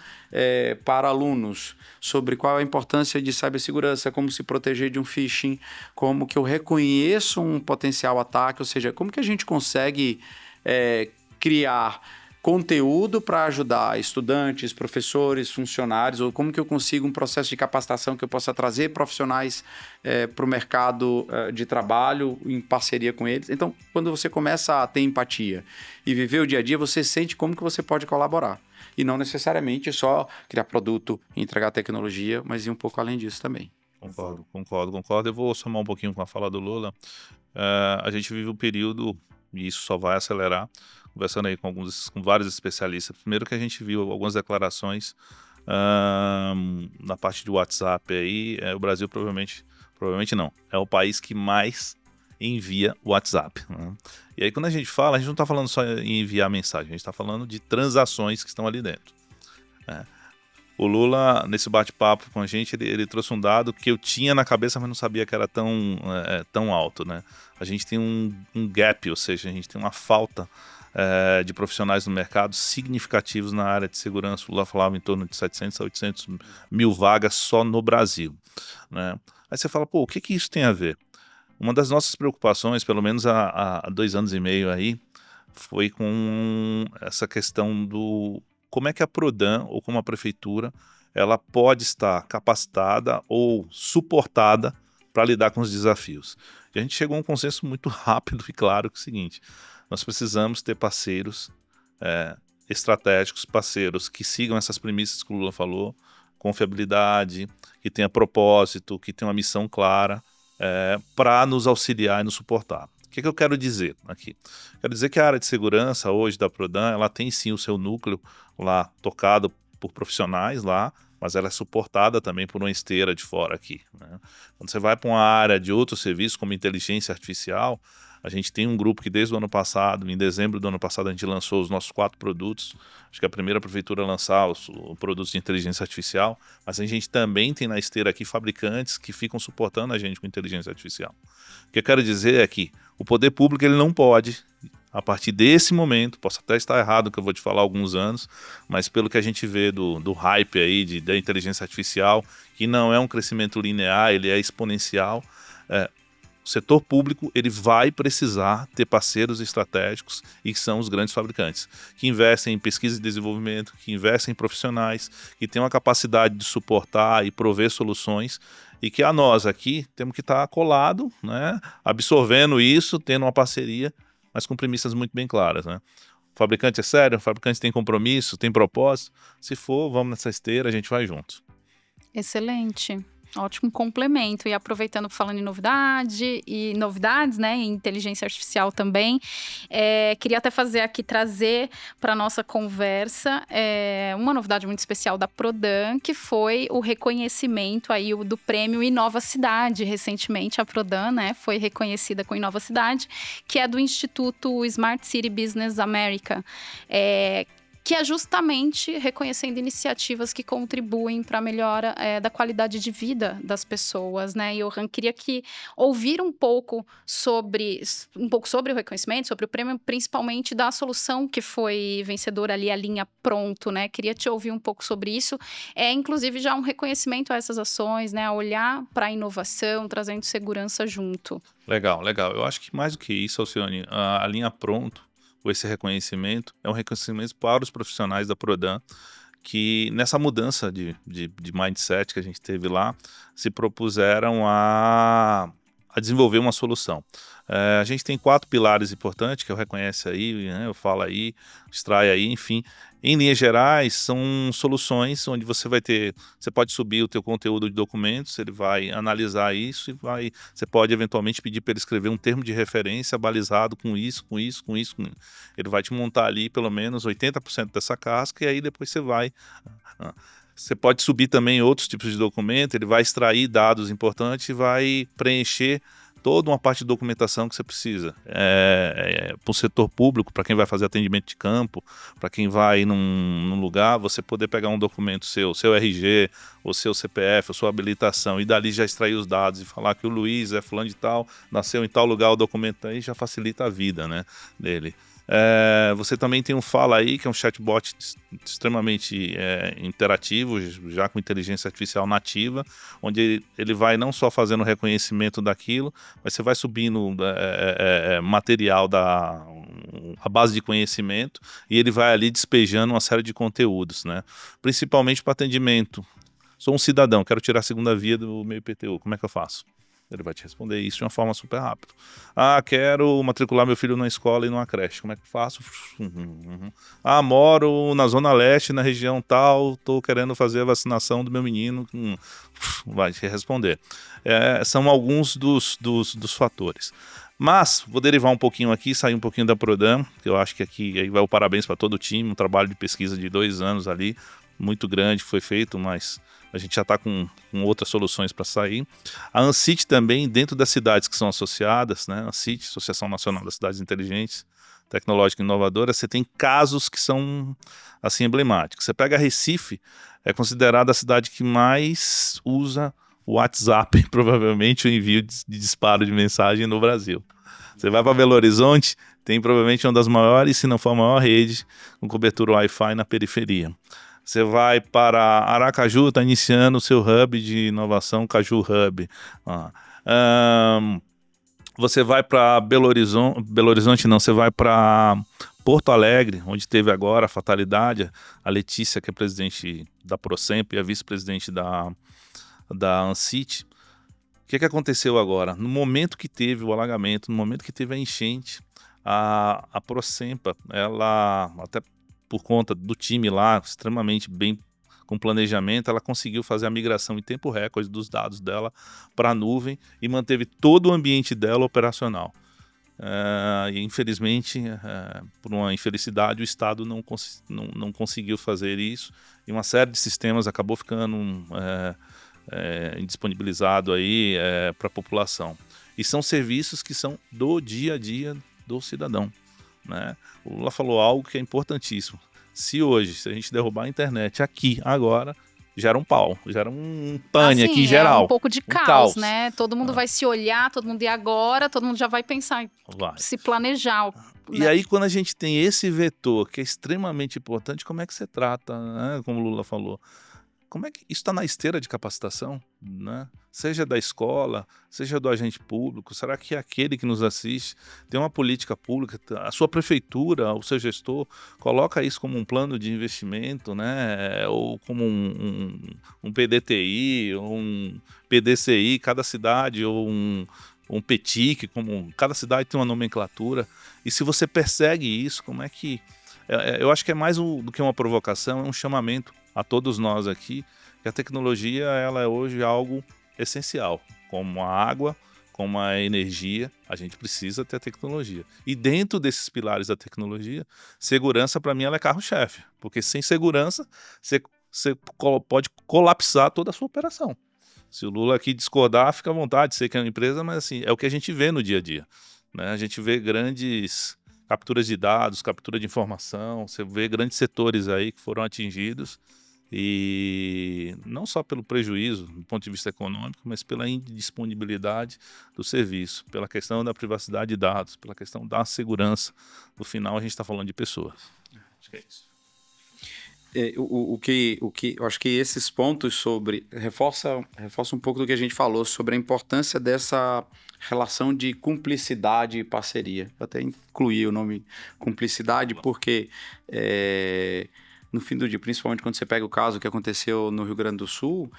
para alunos sobre qual a importância de cibersegurança, como se proteger de um phishing, como que eu reconheço um potencial ataque, ou seja, como que a gente consegue criar conteúdo para ajudar estudantes, professores, funcionários, ou como que eu consigo um processo de capacitação que eu possa trazer profissionais para o mercado de trabalho em parceria com eles. Então, quando você começa a ter empatia e viver o dia a dia, você sente como que você pode colaborar. E não necessariamente só criar produto, entregar tecnologia, mas ir um pouco além disso também. Concordo. Eu vou somar um pouquinho com a fala do Lula. A gente vive um período, e isso só vai acelerar, conversando aí com vários especialistas. Primeiro que a gente viu algumas declarações na parte de WhatsApp aí, o Brasil provavelmente não, é o país que mais envia WhatsApp, né? E aí quando a gente não está falando só em enviar mensagem, a gente está falando de transações que estão ali dentro, né? O Lula, nesse bate-papo com a gente, ele trouxe um dado que eu tinha na cabeça, mas não sabia que era tão alto, né? A gente tem um gap, ou seja, a gente tem uma falta de profissionais no mercado significativos na área de segurança. O Lula falava em torno de 700 a 800 mil vagas só no Brasil, né? Aí você fala, o que isso tem a ver? Uma das nossas preocupações, pelo menos há 2 anos e meio aí, foi com essa questão do como é que a Prodan ou como a prefeitura ela pode estar capacitada ou suportada para lidar com os desafios. E a gente chegou a um consenso muito rápido e claro que é o seguinte: nós precisamos ter parceiros estratégicos, parceiros que sigam essas premissas que o Lula falou, confiabilidade, que tenha propósito, que tenha uma missão clara, para nos auxiliar e nos suportar. O que eu quero dizer aqui? Quero dizer que a área de segurança hoje da Prodan, ela tem sim o seu núcleo lá tocado por profissionais lá, mas ela é suportada também por uma esteira de fora aqui, né? Quando você vai para uma área de outro serviço, como inteligência artificial, a gente tem um grupo que desde o ano passado, em dezembro do ano passado, a gente lançou os nossos 4 produtos. Acho que é a primeira prefeitura a lançar os produtos de inteligência artificial, mas a gente também tem na esteira aqui fabricantes que ficam suportando a gente com inteligência artificial. O que eu quero dizer é que o poder público ele não pode, a partir desse momento, posso até estar errado no que eu vou te falar há alguns anos, mas pelo que a gente vê do hype aí da inteligência artificial, que não é um crescimento linear, ele é exponencial, o setor público ele vai precisar ter parceiros estratégicos e que são os grandes fabricantes, que investem em pesquisa e desenvolvimento, que investem em profissionais, que têm uma capacidade de suportar e prover soluções, e que a nós aqui temos que estar colado, né, absorvendo isso, tendo uma parceria, mas com premissas muito bem claras, né? O fabricante é sério, o fabricante tem compromisso, tem propósito. Se for, vamos nessa esteira, a gente vai junto. Excelente. Ótimo complemento. E aproveitando, falando em novidades, né, em inteligência artificial também, queria até trazer para a nossa conversa uma novidade muito especial da Prodan, que foi o reconhecimento aí do prêmio Inova Cidade. Recentemente a Prodan, né, foi reconhecida com Inova Cidade, que é do Instituto Smart City Business America, que é justamente reconhecendo iniciativas que contribuem para a melhora da qualidade de vida das pessoas, né? E Johan, queria ouvir um pouco sobre o reconhecimento, sobre o prêmio, principalmente da solução que foi vencedora ali, a linha Pronto, né? Queria te ouvir um pouco sobre isso. Inclusive, já um reconhecimento a essas ações, né? A olhar para a inovação, trazendo segurança junto. Legal. Eu acho que mais do que isso, Alcione, a linha Pronto, esse reconhecimento, é um reconhecimento para os profissionais da Prodan, que nessa mudança de mindset que a gente teve lá, se propuseram a desenvolver uma solução. A gente tem 4 pilares importantes, que eu reconheço aí, né, eu falo aí, extrai aí, enfim. Em linhas gerais, são soluções onde você pode subir o teu conteúdo de documentos, ele vai analisar isso e você pode eventualmente pedir para ele escrever um termo de referência balizado com isso. Ele vai te montar ali pelo menos 80% dessa casca e aí depois você pode subir também outros tipos de documento, ele vai extrair dados importantes e vai preencher toda uma parte de documentação que você precisa. Para o setor público, para quem vai fazer atendimento de campo, para quem vai num lugar, você poder pegar um documento seu RG, ou seu CPF, ou sua habilitação, e dali já extrair os dados e falar que o Luiz é fulano de tal, nasceu em tal lugar, o documento aí já facilita a vida, né, dele. Você também tem um Fala Aí, que é um chatbot extremamente interativo, já com inteligência artificial nativa, onde ele vai não só fazendo o reconhecimento daquilo, mas você vai subindo material a base de conhecimento, e ele vai ali despejando uma série de conteúdos, né? Principalmente para atendimento. Sou um cidadão, quero tirar a segunda via do meu IPTU, como é que eu faço? Ele vai te responder isso de uma forma super rápida. Quero matricular meu filho na escola e numa creche. Como é que eu faço? Moro na Zona Leste, na região tal, estou querendo fazer a vacinação do meu menino. Vai te responder. São alguns dos fatores. Mas, vou derivar um pouquinho aqui, sair um pouquinho da Prodan, que eu acho que aqui aí vai o parabéns para todo o time, um trabalho de pesquisa de 2 anos ali, muito grande, foi feito, mas a gente já está com outras soluções para sair. A ANSIT também, dentro das cidades que são associadas, né? ANSIT, Associação Nacional das Cidades Inteligentes, Tecnológica e Inovadora, você tem casos que são assim emblemáticos. Você pega Recife, é considerada a cidade que mais usa o WhatsApp, provavelmente o envio de disparo de mensagem no Brasil. Você vai para Belo Horizonte, tem provavelmente uma das maiores, se não for a maior rede, com cobertura Wi-Fi na periferia. Você vai para Aracaju, está iniciando o seu hub de inovação, Caju Hub. Você vai para Belo Horizonte não, você vai para Porto Alegre, onde teve agora a fatalidade, a Letícia, que é presidente da Procemp e a vice-presidente da ANSIT. O que aconteceu agora? No momento que teve o alagamento, no momento que teve a enchente, a Procempa, ela até por conta do time lá, extremamente bem com planejamento, ela conseguiu fazer a migração em tempo recorde dos dados dela para a nuvem e manteve todo o ambiente dela operacional. E infelizmente, por uma infelicidade, o Estado não conseguiu fazer isso e uma série de sistemas acabou ficando indisponibilizado aí para a população. E são serviços que são do dia a dia do cidadão, né? O Lula falou algo que é importantíssimo. Se a gente derrubar a internet aqui, agora, gera um pau, gera um pane aqui geral. Um pouco de caos, né? Todo mundo vai se olhar, todo mundo agora, todo mundo já vai pensar, se planejar. E aí, quando a gente tem esse vetor, que é extremamente importante, como é que você trata, né? Como o Lula falou, como é que isso está na esteira de capacitação, né? Seja da escola, seja do agente público, será que aquele que nos assiste tem uma política pública, a sua prefeitura, o seu gestor, coloca isso como um plano de investimento, né? Ou como um PDTI, ou um PDCI, cada cidade, ou um PETIC, cada cidade tem uma nomenclatura, e se você persegue isso, como é que... Eu acho que é mais do que uma provocação, é um chamamento a todos nós aqui, que a tecnologia ela é hoje algo essencial, como a água, como a energia, a gente precisa ter a tecnologia. E dentro desses pilares da tecnologia, segurança para mim ela é carro-chefe, porque sem segurança você pode colapsar toda a sua operação. Se o Lula aqui discordar, fica à vontade, sei que é uma empresa, mas assim, é o que a gente vê no dia a dia, né? A gente vê grandes capturas de dados, captura de informação, você vê grandes setores aí que foram atingidos, e não só pelo prejuízo do ponto de vista econômico, mas pela indisponibilidade do serviço, pela questão da privacidade de dados, pela questão da segurança. No final, a gente está falando de pessoas. Acho que é isso. Eu acho que esses pontos reforça um pouco do que a gente falou sobre a importância dessa relação de cumplicidade e parceria. Eu até incluí o nome cumplicidade porque no fim do dia, principalmente quando você pega o caso que aconteceu no Rio Grande do Sul,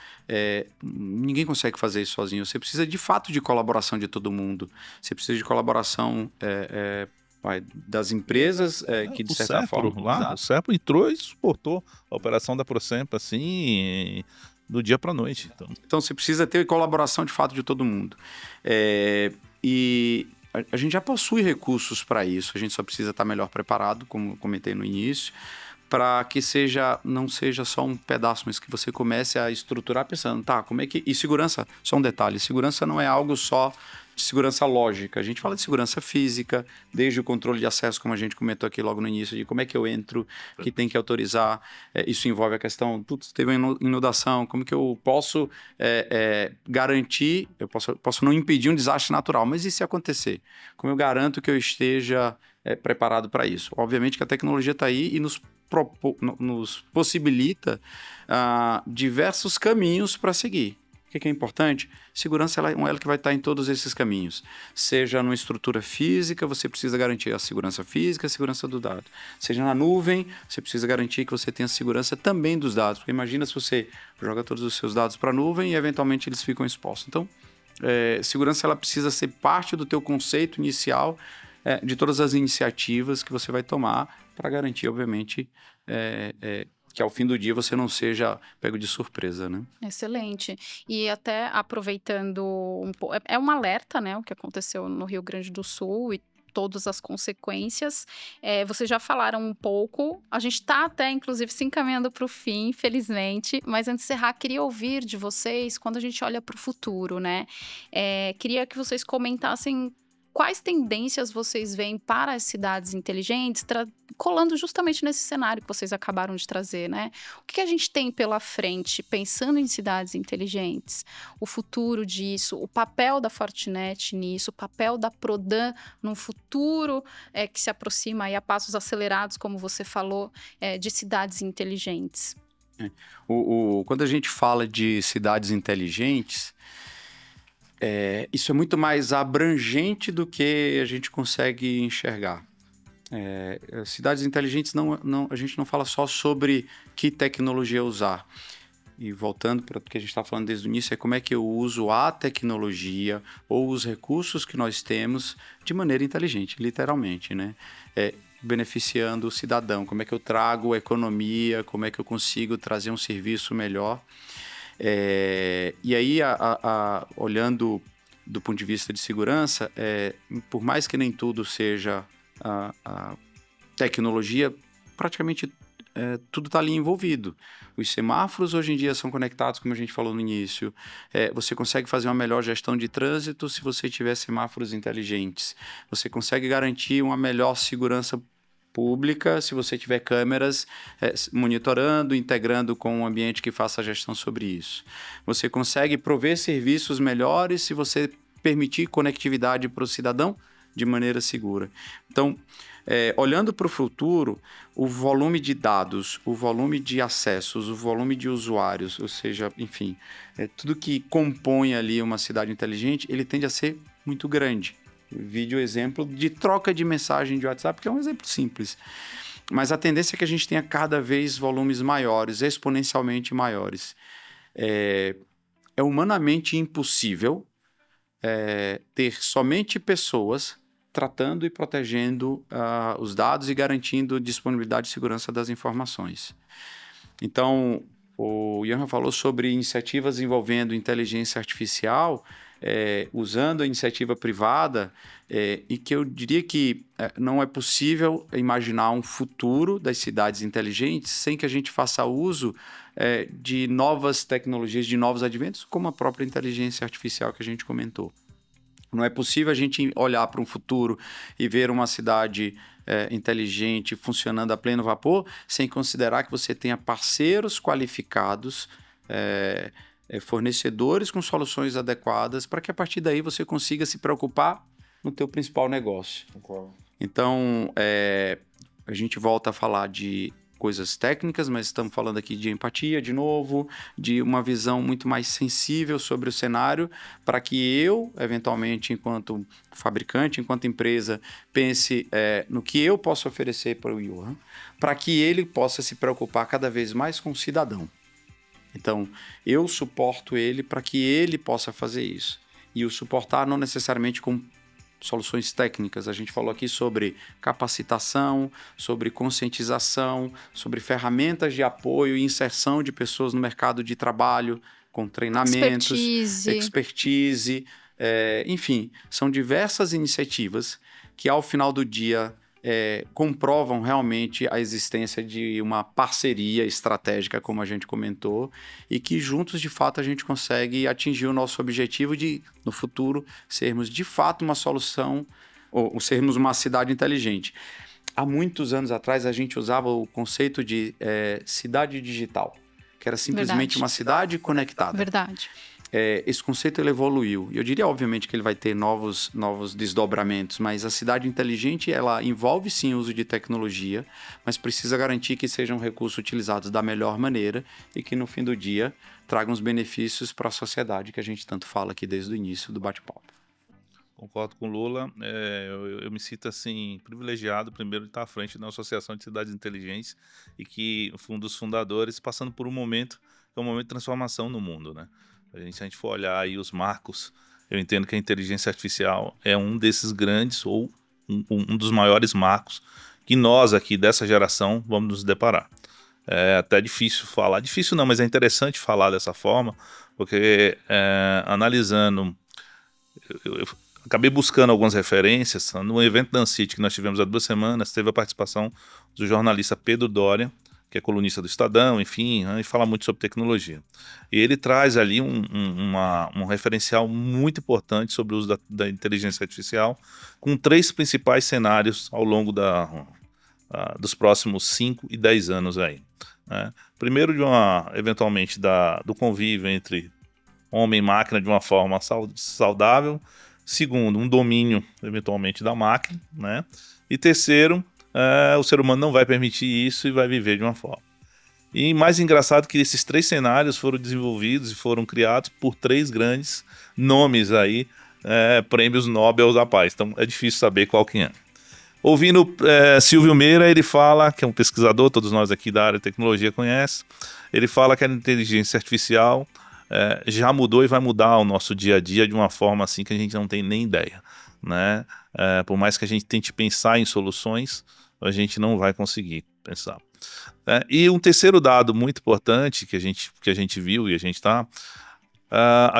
ninguém consegue fazer isso sozinho. Você precisa de fato de colaboração de todo mundo. Você precisa de colaboração das empresas que de certa forma... O Serpro entrou e suportou a operação da Procemp assim, do dia para a noite. Então você precisa ter colaboração de fato de todo mundo. E a gente já possui recursos para isso, a gente só precisa estar melhor preparado, como eu comentei no início, para que não seja só um pedaço, mas que você comece a estruturar pensando, como é que... E segurança, só um detalhe, segurança não é algo só de segurança lógica, a gente fala de segurança física, desde o controle de acesso, como a gente comentou aqui logo no início, de como é que eu entro, que tem que autorizar, isso envolve a questão, teve uma inundação, como que eu posso garantir, eu posso não impedir um desastre natural, mas e se acontecer? Como eu garanto que eu esteja preparado para isso? Obviamente que a tecnologia está aí e nos possibilita diversos caminhos para seguir. O que é importante? Segurança ela que vai estar em todos esses caminhos. Seja numa estrutura física, você precisa garantir a segurança física, a segurança do dado. Seja na nuvem, você precisa garantir que você tenha segurança também dos dados. Porque imagina se você joga todos os seus dados para a nuvem e eventualmente eles ficam expostos. Então, segurança ela precisa ser parte do teu conceito inicial de todas as iniciativas que você vai tomar para garantir, obviamente, que ao fim do dia você não seja pego de surpresa, né? Excelente. E até aproveitando um pouco, é um alerta, né, o que aconteceu no Rio Grande do Sul e todas as consequências. Vocês já falaram um pouco, a gente está até, inclusive, se encaminhando para o fim, infelizmente, mas antes de encerrar, queria ouvir de vocês, quando a gente olha para o futuro, né? Queria que vocês comentassem quais tendências vocês veem para as cidades inteligentes, colando justamente nesse cenário que vocês acabaram de trazer, né? O que a gente tem pela frente, pensando em cidades inteligentes, o futuro disso, o papel da Fortinet nisso, o papel da Prodan num futuro que se aproxima aí a passos acelerados, como você falou, de cidades inteligentes. Quando a gente fala de cidades inteligentes, isso é muito mais abrangente do que a gente consegue enxergar. Cidades inteligentes, a gente não fala só sobre que tecnologia usar. E voltando para o que a gente está falando desde o início, como é que eu uso a tecnologia ou os recursos que nós temos de maneira inteligente, literalmente, né? Beneficiando o cidadão, como é que eu trago a economia, como é que eu consigo trazer um serviço melhor. E aí, olhando do ponto de vista de segurança, por mais que nem tudo seja a tecnologia, praticamente tudo está ali envolvido. Os semáforos hoje em dia são conectados, como a gente falou no início. Você consegue fazer uma melhor gestão de trânsito se você tiver semáforos inteligentes. Você consegue garantir uma melhor segurança pública, se você tiver câmeras monitorando, integrando com um ambiente que faça a gestão sobre isso. Você consegue prover serviços melhores se você permitir conectividade para o cidadão de maneira segura. Então, olhando para o futuro, o volume de dados, o volume de acessos, o volume de usuários, ou seja, enfim, tudo que compõe ali uma cidade inteligente, ele tende a ser muito grande. Vídeo exemplo de troca de mensagem de WhatsApp, que é um exemplo simples. Mas a tendência é que a gente tenha cada vez volumes maiores, exponencialmente maiores. É humanamente impossível ter somente pessoas tratando e protegendo os dados e garantindo disponibilidade e segurança das informações. Então, O Johan falou sobre iniciativas envolvendo inteligência artificial, usando a iniciativa privada, e que eu diria que não é possível imaginar um futuro das cidades inteligentes sem que a gente faça uso de novas tecnologias, de novos adventos, como a própria inteligência artificial que a gente comentou. Não é possível a gente olhar para um futuro e ver uma cidade inteligente funcionando a pleno vapor sem considerar que você tenha parceiros qualificados, fornecedores com soluções adequadas para que a partir daí você consiga se preocupar no teu principal negócio. Concordo. Então, a gente volta a falar de coisas técnicas, mas estamos falando aqui de empatia, de novo, de uma visão muito mais sensível sobre o cenário, para que eu, eventualmente, enquanto fabricante, enquanto empresa, pense no que eu posso oferecer para o Johan, para que ele possa se preocupar cada vez mais com o cidadão. Então, eu suporto ele para que ele possa fazer isso. E o suportar não necessariamente com soluções técnicas. A gente falou aqui sobre capacitação, sobre conscientização, sobre ferramentas de apoio e inserção de pessoas no mercado de trabalho, com treinamentos, expertise, enfim, são diversas iniciativas que ao final do dia comprovam realmente a existência de uma parceria estratégica, como a gente comentou, e que juntos, de fato, a gente consegue atingir o nosso objetivo de, no futuro, sermos, de fato, uma solução, ou sermos uma cidade inteligente. Há muitos anos atrás, a gente usava o conceito de cidade digital, que era simplesmente uma cidade conectada. Verdade. Esse conceito ele evoluiu. Eu diria, obviamente, que ele vai ter novos desdobramentos, mas a cidade inteligente, ela envolve, sim, o uso de tecnologia, mas precisa garantir que sejam recursos utilizados da melhor maneira e que, no fim do dia, tragam os benefícios para a sociedade que a gente tanto fala aqui desde o início do bate-papo. Concordo com o Lula. Eu me sinto, assim, privilegiado, primeiro, de estar à frente da Associação de Cidades Inteligentes e que um dos fundadores, passando por um momento, que é um momento de transformação no mundo, né? Se a gente for olhar aí os marcos, eu entendo que a inteligência artificial é um desses grandes ou um dos maiores marcos que nós aqui dessa geração vamos nos deparar. É até difícil falar, difícil não, mas é interessante falar dessa forma, porque analisando, eu acabei buscando algumas referências. No evento da Ancity que nós tivemos há 2 semanas, teve a participação do jornalista Pedro Doria, que é colunista do Estadão, enfim, e fala muito sobre tecnologia. E ele traz ali um referencial muito importante sobre o uso da inteligência artificial, com 3 principais cenários ao longo dos próximos 5 e 10 anos aí. Né? Primeiro, eventualmente, do convívio entre homem e máquina de uma forma saudável. Segundo, um domínio, eventualmente, da máquina. Né? E terceiro, o ser humano não vai permitir isso e vai viver de uma forma. E mais engraçado que esses 3 cenários foram desenvolvidos e foram criados por 3 grandes nomes aí, prêmios Nobel da Paz. Então é difícil saber qual que é. Ouvindo Silvio Meira, ele fala, que é um pesquisador, todos nós aqui da área de tecnologia conhecem, ele fala que a inteligência artificial já mudou e vai mudar o nosso dia a dia de uma forma assim que a gente não tem nem ideia. Né? Por mais que a gente tente pensar em soluções, a gente não vai conseguir pensar. E um terceiro dado muito importante que a gente viu e a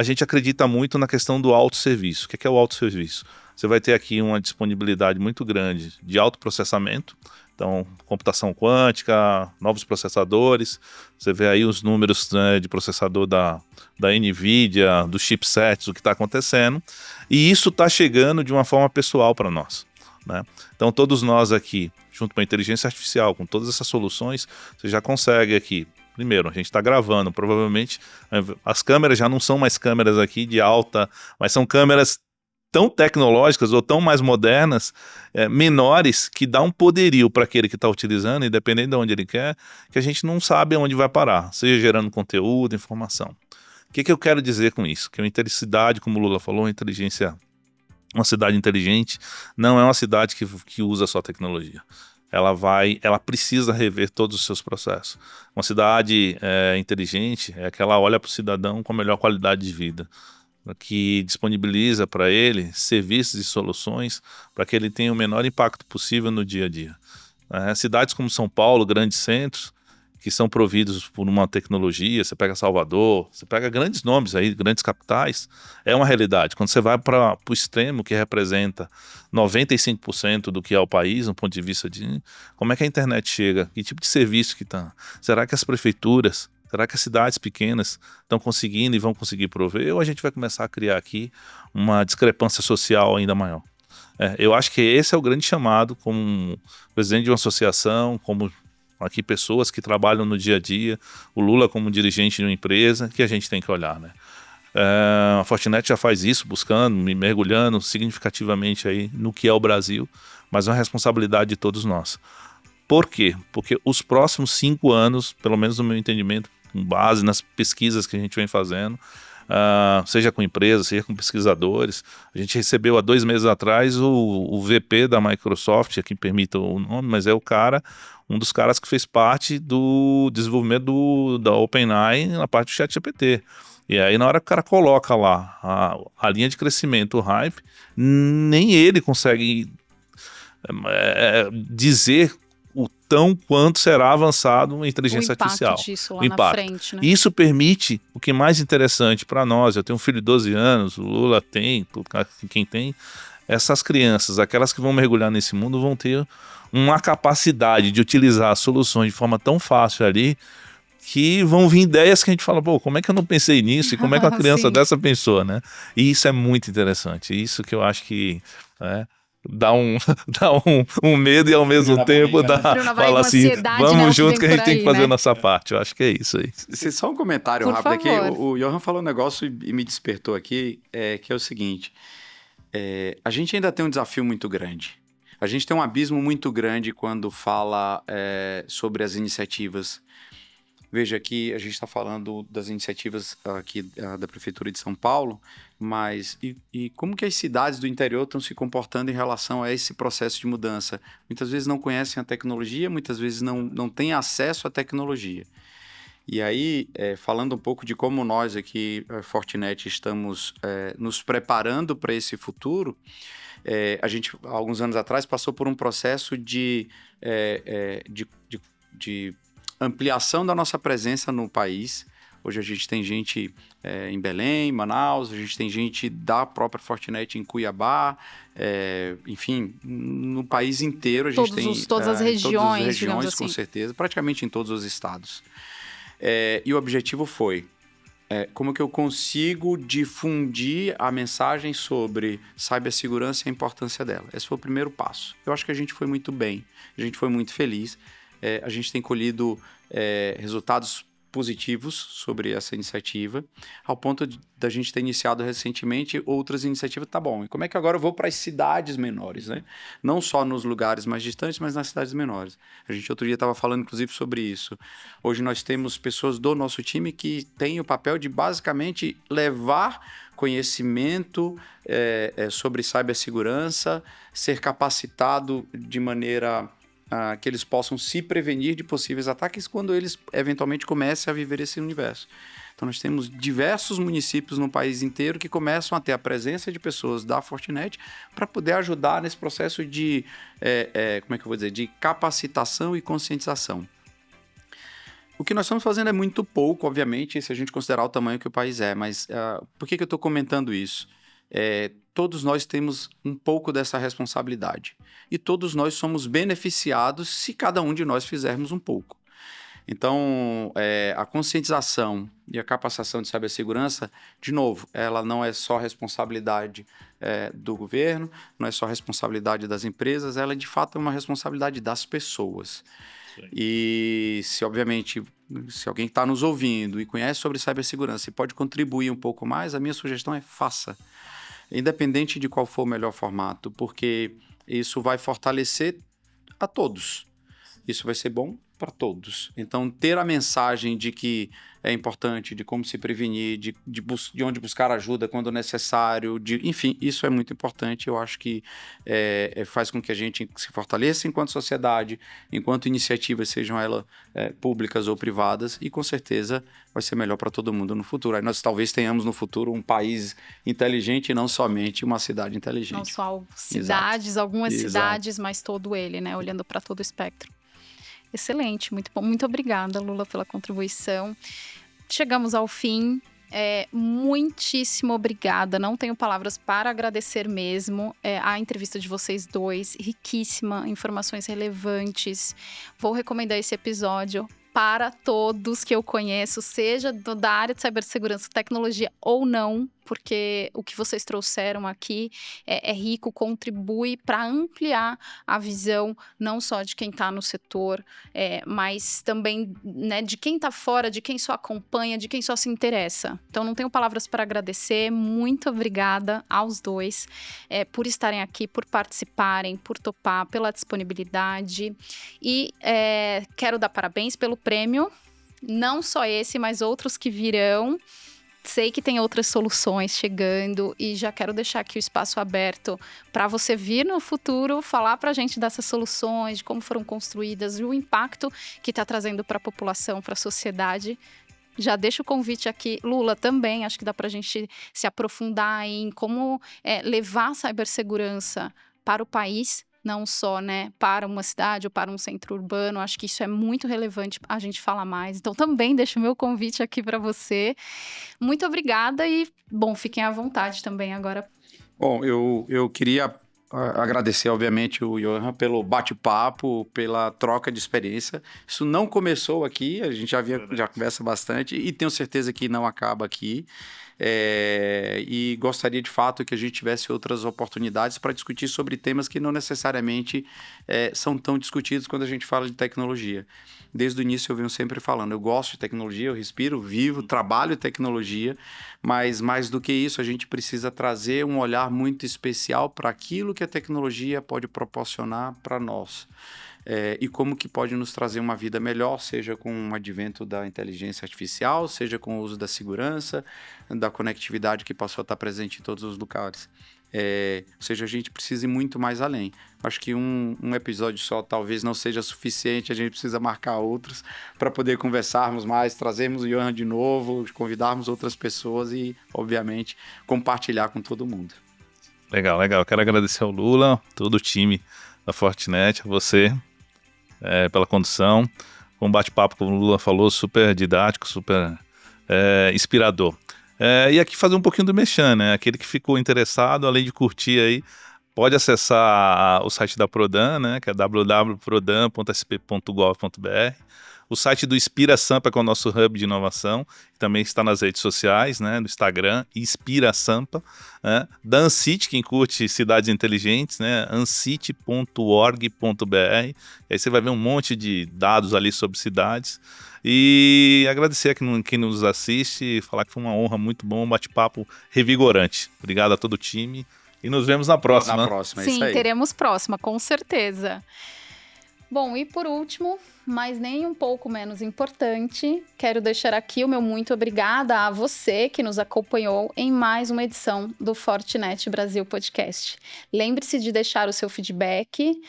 gente acredita muito na questão do autosserviço. O que é o autosserviço? Você vai ter aqui uma disponibilidade muito grande de autoprocessamento, então computação quântica, novos processadores, você vê aí os números, né, de processador da NVIDIA, dos chipsets, o que está acontecendo, e isso está chegando de uma forma pessoal para nós. Né? Então todos nós aqui, junto com a inteligência artificial, com todas essas soluções, você já consegue aqui, primeiro, a gente está gravando, provavelmente as câmeras já não são mais câmeras aqui de alta, mas são câmeras tão tecnológicas ou tão mais modernas, menores, que dá um poderio para aquele que está utilizando, independente de onde ele quer, que a gente não sabe onde vai parar, seja gerando conteúdo, informação. O que eu quero dizer com isso? Que a cidade, como o Lula falou, uma cidade inteligente não é uma cidade que usa só tecnologia. Ela precisa rever todos os seus processos. Uma cidade inteligente é que ela olha para o cidadão com a melhor qualidade de vida, que disponibiliza para ele serviços e soluções para que ele tenha o menor impacto possível no dia a dia. Cidades como São Paulo, grandes centros, que são providos por uma tecnologia. Você pega Salvador, você pega grandes nomes aí, grandes capitais, é uma realidade. Quando você vai para o extremo, que representa 95% do que é o país, no ponto de vista de como é que a internet chega, que tipo de serviço que está, será que as prefeituras, será que as cidades pequenas estão conseguindo e vão conseguir prover, ou a gente vai começar a criar aqui uma discrepância social ainda maior? Eu acho que esse é o grande chamado, como presidente de uma associação, como aqui pessoas que trabalham no dia a dia, o Lula como dirigente de uma empresa, que a gente tem que olhar, né? A Fortinet já faz isso, buscando, mergulhando significativamente aí no que é o Brasil, mas é uma responsabilidade de todos nós. Por quê? Porque os próximos 5 anos, pelo menos no meu entendimento, com base nas pesquisas que a gente vem fazendo, seja com empresas, seja com pesquisadores. A gente recebeu há 2 meses atrás o VP da Microsoft, aqui permita o nome, mas é um dos caras que fez parte do desenvolvimento da OpenAI na parte do ChatGPT. E aí, na hora que o cara coloca lá a linha de crescimento, o hype, nem ele consegue dizer o tão quanto será avançado a inteligência artificial. Disso lá na frente, né? Isso permite o que é mais interessante para nós. Eu tenho um filho de 12 anos, o Lula tem, quem tem. Essas crianças, aquelas que vão mergulhar nesse mundo, vão ter uma capacidade de utilizar soluções de forma tão fácil ali, que vão vir ideias que a gente fala, pô, como é que eu não pensei nisso? E como é que uma criança dessa pensou, né? E isso é muito interessante. Isso que eu acho que dá um medo e ao mesmo tempo fala assim, vamos junto que a gente tem que fazer a nossa parte. Eu acho que é isso aí. Só um comentário rápido aqui. O Johan falou um negócio e me despertou aqui, que é o seguinte. A gente ainda tem um desafio muito grande. A gente tem um abismo muito grande quando fala sobre as iniciativas. Veja que a gente está falando das iniciativas aqui da Prefeitura de São Paulo, mas e como que as cidades do interior estão se comportando em relação a esse processo de mudança? Muitas vezes não conhecem a tecnologia, muitas vezes não têm acesso à tecnologia. E aí, falando um pouco de como nós aqui, Fortinet, estamos nos preparando para esse futuro, a gente, há alguns anos atrás, passou por um processo de ampliação da nossa presença no país. Hoje a gente tem gente em Belém, Manaus, a gente tem gente da própria Fortinet em Cuiabá, enfim, no país inteiro a gente tem... Todas as regiões, digamos assim. Com certeza, praticamente em todos os estados. E o objetivo foi, como que eu consigo difundir a mensagem sobre cibersegurança e a importância dela. Esse foi o primeiro passo. Eu acho que a gente foi muito bem, a gente foi muito feliz. A gente tem colhido resultados positivos sobre essa iniciativa, ao ponto da gente ter iniciado recentemente outras iniciativas. Tá bom, e como é que agora eu vou para as cidades menores, né? Não só nos lugares mais distantes, mas nas cidades menores. A gente outro dia estava falando, inclusive, sobre isso. Hoje nós temos pessoas do nosso time que têm o papel de, basicamente, levar conhecimento sobre cibersegurança, ser capacitado de maneira... que eles possam se prevenir de possíveis ataques quando eles eventualmente comecem a viver esse universo. Então nós temos diversos municípios no país inteiro que começam a ter a presença de pessoas da Fortinet para poder ajudar nesse processo de, de capacitação e conscientização. O que nós estamos fazendo é muito pouco, obviamente, se a gente considerar o tamanho que o país é, mas por que eu estou comentando isso? Todos nós temos um pouco dessa responsabilidade. E todos nós somos beneficiados se cada um de nós fizermos um pouco. Então, a conscientização e a capacitação de cibersegurança, de novo, ela não é só responsabilidade do governo, não é só responsabilidade das empresas, ela de fato é uma responsabilidade das pessoas. Sim. E se, obviamente, se alguém está nos ouvindo e conhece sobre cibersegurança e pode contribuir um pouco mais, a minha sugestão é faça. Independente de qual for o melhor formato, porque isso vai fortalecer a todos. Isso vai ser bom para todos. Então, ter a mensagem de que é importante, de como se prevenir, de onde buscar ajuda quando necessário, enfim, isso é muito importante. Eu acho que faz com que a gente se fortaleça enquanto sociedade, enquanto iniciativas, sejam elas públicas ou privadas, e com certeza vai ser melhor para todo mundo no futuro. Aí nós talvez tenhamos no futuro um país inteligente e não somente uma cidade inteligente. Não só cidades, algumas cidades, mas todo ele, né? Olhando para todo o espectro. Excelente, muito bom. Muito obrigada, Lula, pela contribuição. Chegamos ao fim. Muitíssimo obrigada. Não tenho palavras para agradecer mesmo. A entrevista de vocês dois, riquíssima, informações relevantes. Vou recomendar esse episódio para todos que eu conheço, seja da área de cibersegurança, tecnologia ou não, porque o que vocês trouxeram aqui é rico, contribui para ampliar a visão não só de quem está no setor, mas também, né, de quem está fora, de quem só acompanha, de quem só se interessa. Então, não tenho palavras para agradecer. Muito obrigada aos dois por estarem aqui, por participarem, por topar, pela disponibilidade. E quero dar parabéns pelo prêmio, não só esse, mas outros que virão. Sei que tem outras soluções chegando e já quero deixar aqui o espaço aberto para você vir no futuro falar para a gente dessas soluções, de como foram construídas e o impacto que está trazendo para a população, para a sociedade. Já deixo o convite aqui, Lula, também, acho que dá para a gente se aprofundar em como levar a cibersegurança para o país, não só, né, para uma cidade ou para um centro urbano. Acho que isso é muito relevante a gente falar mais. Então, também deixo o meu convite aqui para você. Muito obrigada e, bom, fiquem à vontade também agora. Bom, eu queria agradecer, obviamente, o Johan pelo bate-papo, pela troca de experiência. Isso não começou aqui, a gente já conversa bastante e tenho certeza que não acaba aqui. E gostaria de fato que a gente tivesse outras oportunidades para discutir sobre temas que não necessariamente são tão discutidos quando a gente fala de tecnologia. Desde o início eu venho sempre falando, eu gosto de tecnologia, eu respiro, vivo, trabalho tecnologia, mas mais do que isso a gente precisa trazer um olhar muito especial para aquilo que a tecnologia pode proporcionar para nós. E como que pode nos trazer uma vida melhor, seja com o advento da inteligência artificial, seja com o uso da segurança, da conectividade que passou a estar presente em todos os lugares. Ou seja, a gente precisa ir muito mais além. Acho que um episódio só talvez não seja suficiente, a gente precisa marcar outros para poder conversarmos mais, trazermos o Johan de novo, convidarmos outras pessoas e, obviamente, compartilhar com todo mundo. Legal. Quero agradecer ao Lula, todo o time da Fortinet, a você pela condução. Um bate-papo, como o Lula falou, super didático, super inspirador. E aqui fazer um pouquinho do merchan, né? Aquele que ficou interessado, além de curtir aí, pode acessar o site da Prodan, né? Que é www.prodan.sp.gov.br. O site do Inspira Sampa, que é o nosso hub de inovação, que também está nas redes sociais, né? No Instagram, Inspira Sampa. Né? Da Ancit, quem curte cidades inteligentes, né? ancit.org.br. E aí você vai ver um monte de dados ali sobre cidades. E agradecer a quem nos assiste e falar que foi uma honra, muito bom, um bate-papo revigorante. Obrigado a todo o time e nos vemos na próxima. Na próxima, é Sim, isso aí. teremos próxima, com certeza. Bom, e por último, mas nem um pouco menos importante, quero deixar aqui o meu muito obrigada a você que nos acompanhou em mais uma edição do Fortinet Brasil Podcast. Lembre-se de deixar o seu feedback,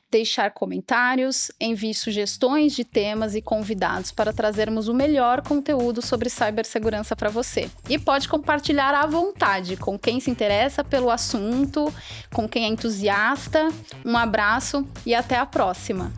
deixar comentários, envie sugestões de temas e convidados para trazermos o melhor conteúdo sobre cibersegurança para você. E pode compartilhar à vontade com quem se interessa pelo assunto, com quem é entusiasta. Um abraço e até a próxima!